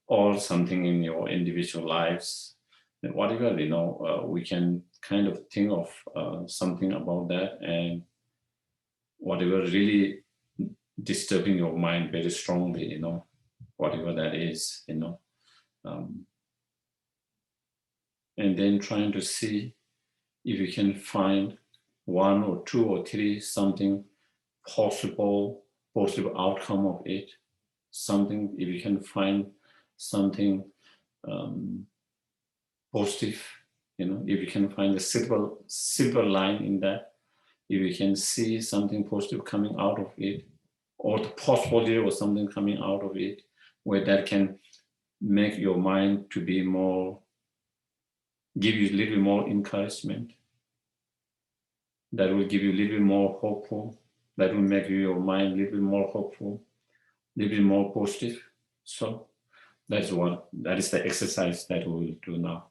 or something in your individual lives, whatever, you know. We can kind of think of something about that, and whatever really disturbing your mind very strongly, you know, whatever that is, you know, um, and then trying to see if you can find one or two or three something possible positive outcome of it, something, if you can find something um, positive, you know, if you can find a silver line in that, if you can see something positive coming out of it, or the portfolio or something coming out of it, where that can make your mind to be more, give you a little more encouragement, that will give you a little more hopeful, that will make your mind a little more hopeful, a little more positive. So that is the exercise that we will do now.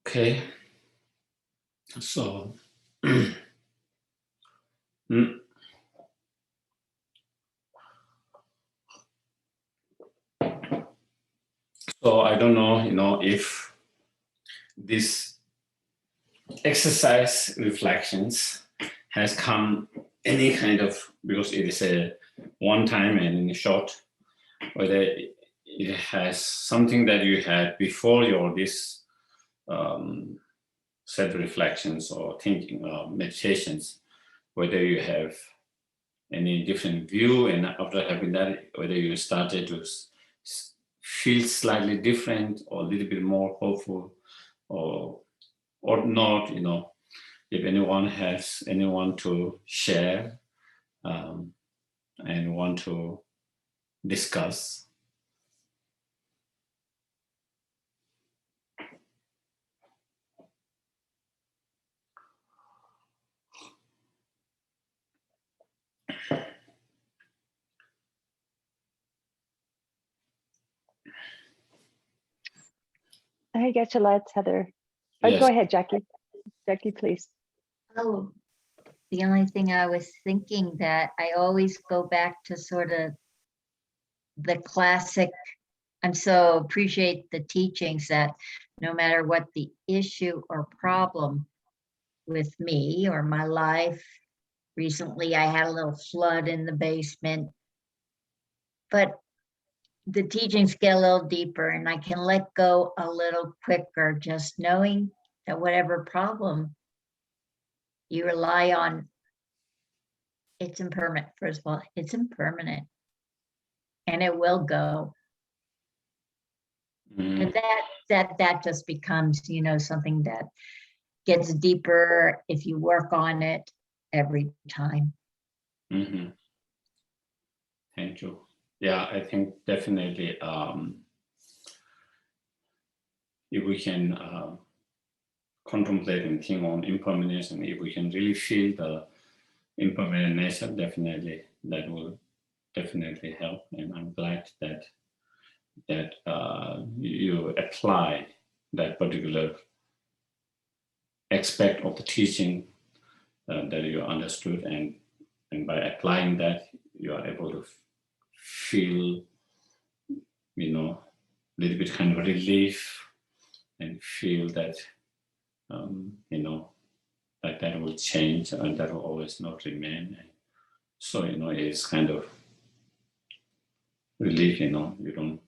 Okay. So, so I don't know, if this exercise reflections has come any kind of, because it is a one time and short, whether it has something that you had before your this self reflections or thinking or meditations, whether you have any different view, and after having that, whether you started to feel slightly different or a little bit more hopeful, or not. If anyone has anyone to share and want to discuss. Hi, Geshe, it's Heather. Yes. Go ahead, Jackie. Jackie, please. Oh, the only thing I was thinking that I always go back to sort of the classic. I'm so appreciate the teachings that no matter what the issue or problem with me or my life, recently I had a little flood in the basement, but the teachings get a little deeper and I can let go a little quicker, just knowing that whatever problem you rely on, it's impermanent. First of all, it's impermanent and it will go. And that just becomes, something that gets deeper if you work on it every time. Mm-hmm. Thank you. Yeah, I think definitely if we can contemplate and think on impermanence, and if we can really feel the impermanent nature, definitely that will definitely help. And I'm glad that you apply that particular aspect of the teaching that you understood, and by applying that, you are able to feel, a little bit kind of relief, and feel that, that will change and that will always not remain. And so, it's kind of relief, you don't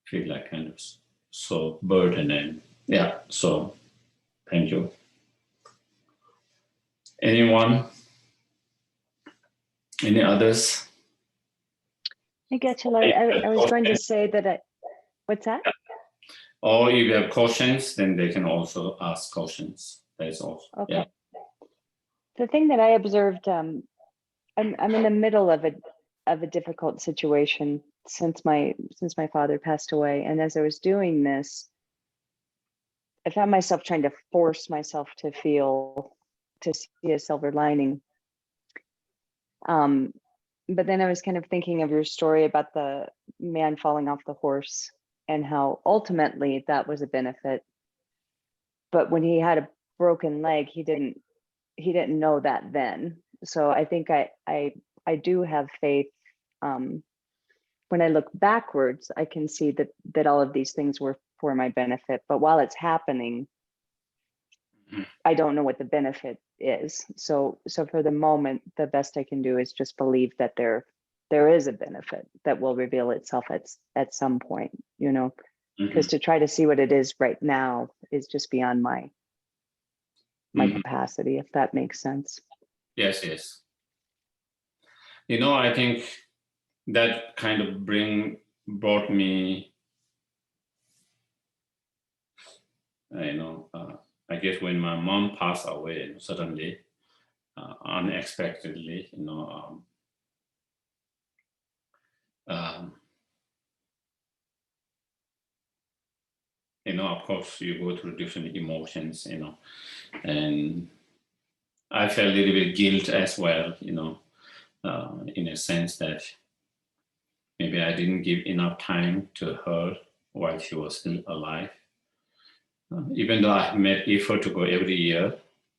feel like kind of so burden. And yeah, so thank you. Anyone? Any others? I get you. I was going to say that what's that? Or if you have questions, then they can also ask questions. That is also okay. Yeah. The thing that I observed, I'm in the middle of a difficult situation since my father passed away, and as I was doing this, I found myself trying to force myself to see a silver lining. But then I was kind of thinking of your story about the man falling off the horse and how ultimately that was a benefit. But when he had a broken leg, he didn't know that then. So I think I do have faith. When I look backwards, I can see that all of these things were for my benefit. But while it's happening, I don't know what the benefit is. So for the moment, the best I can do is just believe that there is a benefit that will reveal itself at some point, because to try to see what it is right now is just beyond my capacity, if that makes sense. Yes. I think that kind of brought me, I guess when my mom passed away suddenly, unexpectedly, of course you go through different emotions, and I felt a little bit guilt as well, in a sense that maybe I didn't give enough time to her while she was still alive. even though I made effort to go every year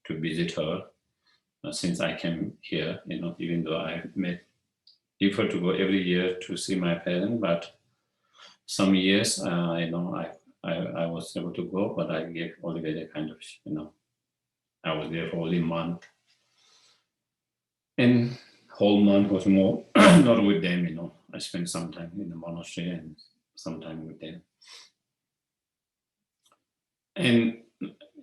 to visit her since I came here, even though I made effort to go every year to see my parents, but some years, I was able to go, but I gave only a kind of, I was there for only a month. And whole month was more not with them, I spent some time in the monastery and some time with them. And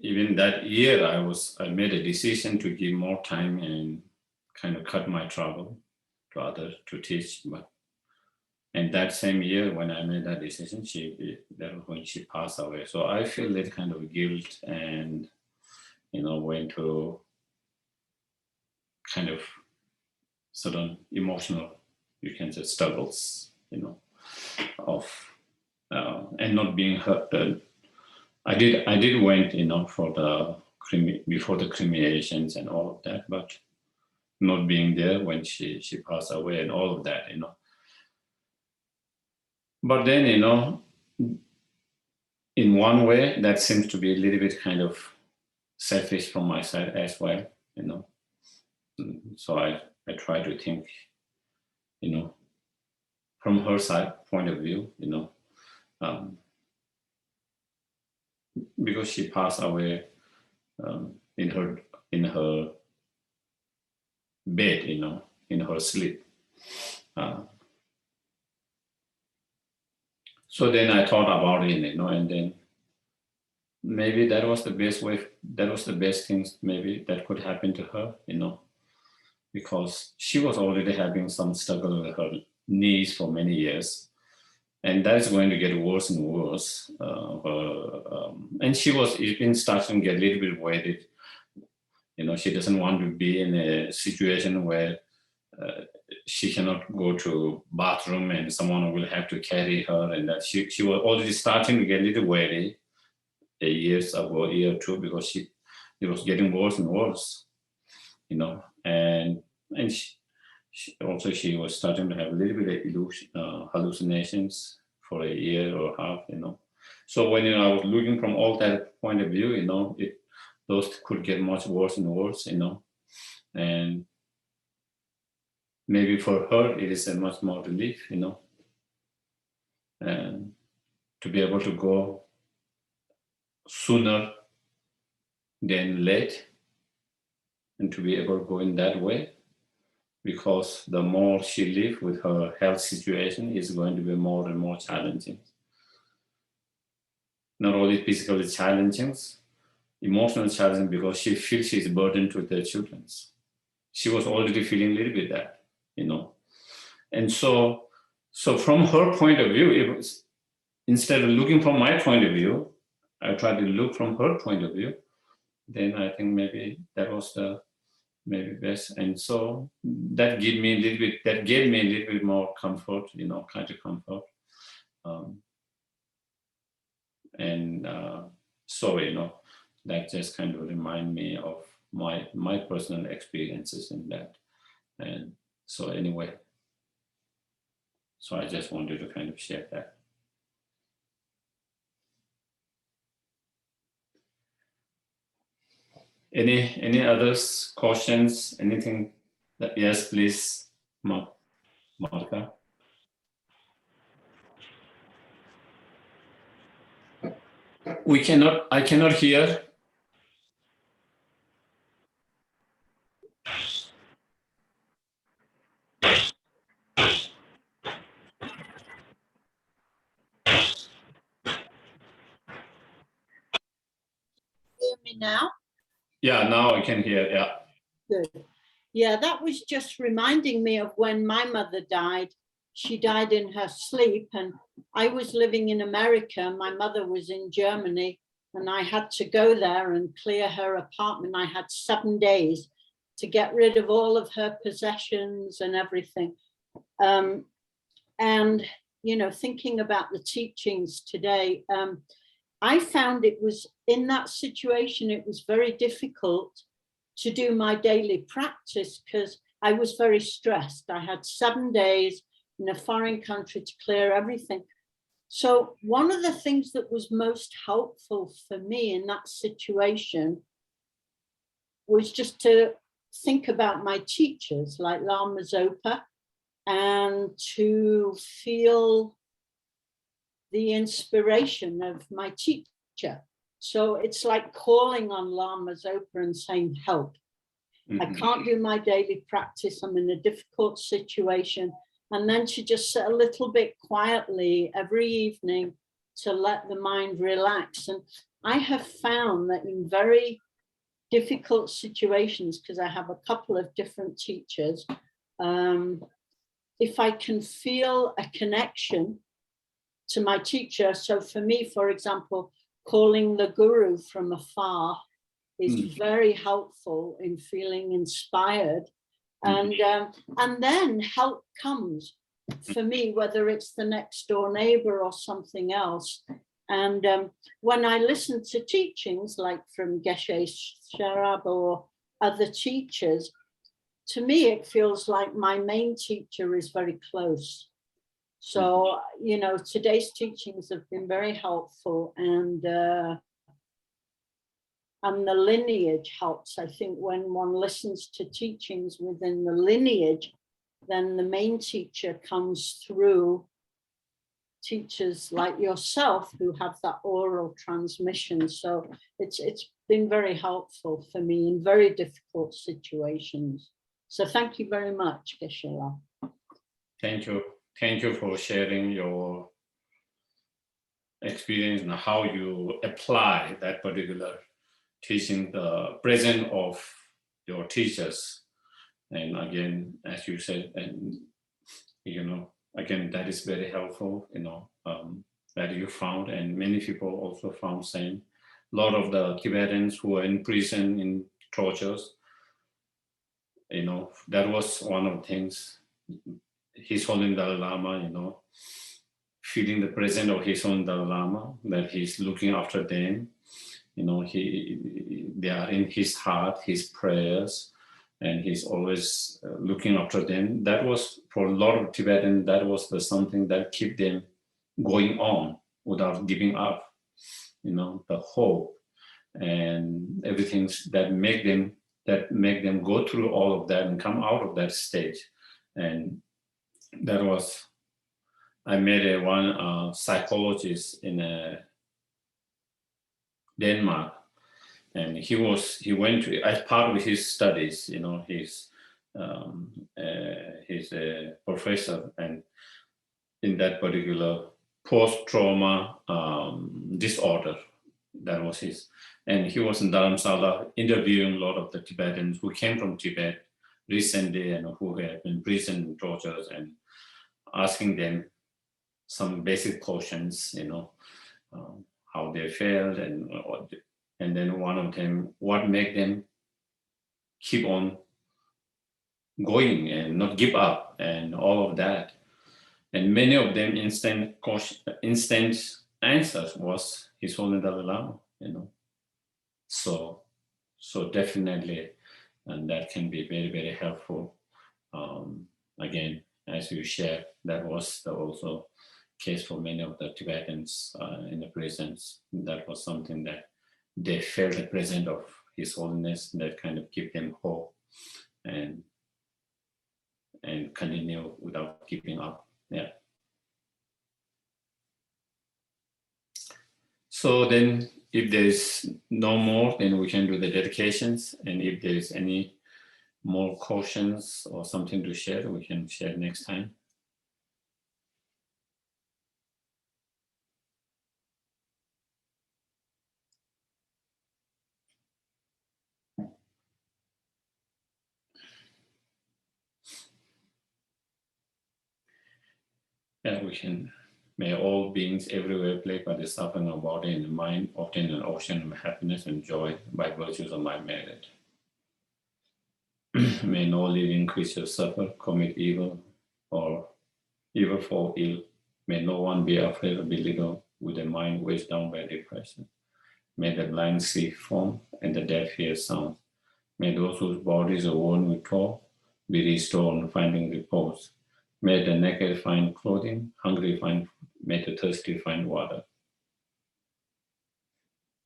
even that year, I made a decision to give more time and kind of cut my travel to others to teach. And that same year, when I made that decision, that was when she passed away. So I feel that kind of guilt and, went through kind of certain emotional, you can say, struggles, of and not being hurt. I did went, for before the cremations and all of that, but not being there when she passed away and all of that, But then, in one way, that seems to be a little bit kind of selfish from my side as well, So I try to think, from her side point of view, because she passed away in her bed, in her sleep. So then I thought about it, and then maybe that was the best way, that was the best things maybe that could happen to her, because she was already having some struggle with her knees for many years. And that is going to get worse and worse. And she was even starting to get a little bit worried. She doesn't want to be in a situation where she cannot go to bathroom and someone will have to carry her. And that she was already starting to get a little worried a year or two, because it was getting worse and worse, and she was starting to have a little bit of hallucinations for a year or a half, So when I was looking from all that point of view, those could get much worse and worse, and maybe for her it is a much more relief, and to be able to go sooner than late, and to be able to go in that way. Because the more she lives with her health situation is going to be more and more challenging. Not only physically challenging, emotional challenging, because she feels she's burdened with her children. She was already feeling a little bit that, And so from her point of view, it was, instead of looking from my point of view, I tried to look from her point of view. Then I think maybe that was the maybe best. And so that gave me a little bit more comfort, kind of comfort. So, that just kind of remind me of my personal experiences in that. And so anyway, so I just wanted to kind of share that. Any others, questions, anything that, yes, please, Martha. I cannot hear. Hear me now? Yeah, now I can hear, yeah. Good. Yeah, that was just reminding me of when my mother died. She died in her sleep, and I was living in America. My mother was in Germany, and I had to go there and clear her apartment. I had 7 days to get rid of all of her possessions and everything. And, thinking about the teachings today, I found it was in that situation, it was very difficult to do my daily practice because I was very stressed. I had 7 days in a foreign country to clear everything. So one of the things that was most helpful for me in that situation was just to think about my teachers like Lama Zopa and to feel the inspiration of my teacher. So it's like calling on Lama Zopa and saying, help. I can't do my daily practice. I'm in a difficult situation. And then to just sit a little bit quietly every evening to let the mind relax. And I have found that in very difficult situations, because I have a couple of different teachers, if I can feel a connection to my teacher. So for me, for example, calling the guru from afar is very helpful in feeling inspired. And then help comes for me, whether it's the next door neighbor or something else. And when I listen to teachings like from Geshe Sherab or other teachers, to me, it feels like my main teacher is very close. So, you know, today's teachings have been very helpful, and the lineage helps. I think when one listens to teachings within the lineage, then the main teacher comes through teachers like yourself who have that oral transmission. So it's been very helpful for me in very difficult situations. So thank you very much, Geshe. Thank you. Thank you for sharing your experience and how you apply that particular teaching, the presence of your teachers. And again, as you said, and you know, again, that is very helpful, you know, that you found, and many people also found same. A lot of the Tibetans who are in prison, in tortures, you know, that was one of the things. His Holy Dalai Lama, you know, feeling the presence of His Holy Dalai Lama, that he's looking after them, you know, they are in his heart, his prayers, and he's always looking after them. That was, for a lot of Tibetans, that was something that kept them going on without giving up, you know, the hope and everything that make them go through all of that and come out of that stage. And that was, I met one psychologist in Denmark, and he went to, as part of his studies, you know, he's a professor, and in that particular post-trauma disorder, that was his. And he was in Dharamsala interviewing a lot of the Tibetans who came from Tibet recently and who had been imprisoned and tortured, and asking them some basic questions, you know, how they felt, and then one of them, what made them keep on going and not give up, and all of that. And many of them instant answers was His Holy Dalai Lama, you know. So definitely, and that can be very, very helpful. Again, as you shared, that was also case for many of the Tibetans in the prisons. That was something that they felt the presence of His Holiness that kind of give them hope and continue without giving up. Yeah. So then, if there's no more, then we can do the dedications. And if there's any more questions or something to share, we can share next time. Yeah, we can. May all beings everywhere plagued by the suffering of body and the mind obtain an ocean of happiness and joy by virtues of my merit. May no living creature suffer, commit evil, or evil fall ill. May no one be afraid or belittled with a mind weighed down by depression. May the blind see form and the deaf hear sound. May those whose bodies are worn with toil be restored, finding repose. May the naked find clothing, hungry find May the thirsty find water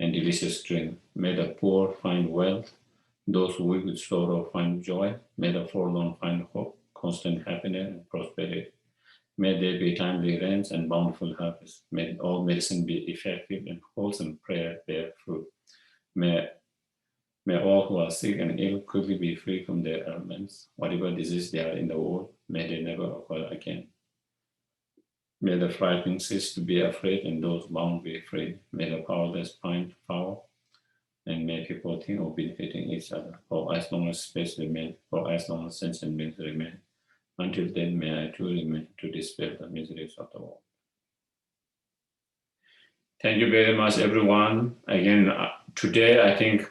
and delicious drink. May the poor find wealth. Those who weep with sorrow find joy. May the forlorn find hope, constant happiness, and prosperity. May there be timely rains and bountiful harvest. May all medicine be effective and wholesome prayer bear fruit. May all who are sick and ill quickly be free from their ailments. Whatever disease they are in the world, may they never occur again. May the frightened cease to be afraid and those bound be free. May the powerless find power and may people think of benefiting each other. For as long as space remains, for as long as sense and beings remain, until then may I too remain to dispel the miseries of the world. Thank you very much, everyone. Again, today I think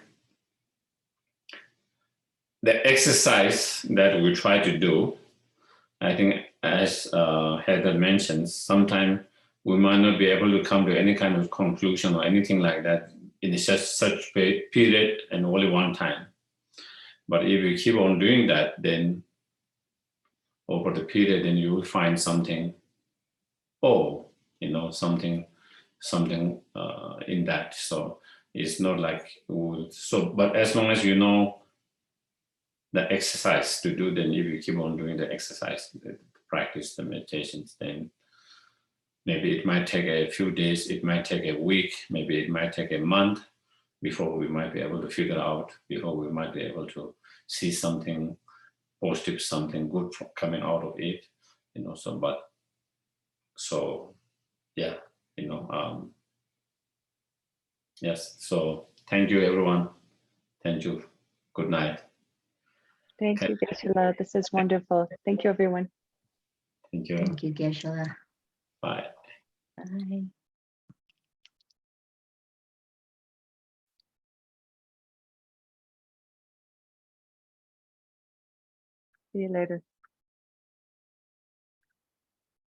the exercise that we try to do, I think as Heather mentioned, sometimes we might not be able to come to any kind of conclusion or anything like that in such period and only one time. But if you keep on doing that, then over the period, then you will find something, something in that. So it's not like, but as long as you know the exercise to do, then if you keep on doing the exercise, the practice, the meditations, then maybe it might take a few days, it might take a week, maybe it might take a month before we might be able to figure out, before we might be able to see something positive, something good coming out of it, yes. So thank you, everyone. Thank you. Good night. Thank you, Geshe. This is wonderful. Thank you, everyone. Thank you. Thank you, Geshe. Bye. Bye. See you later.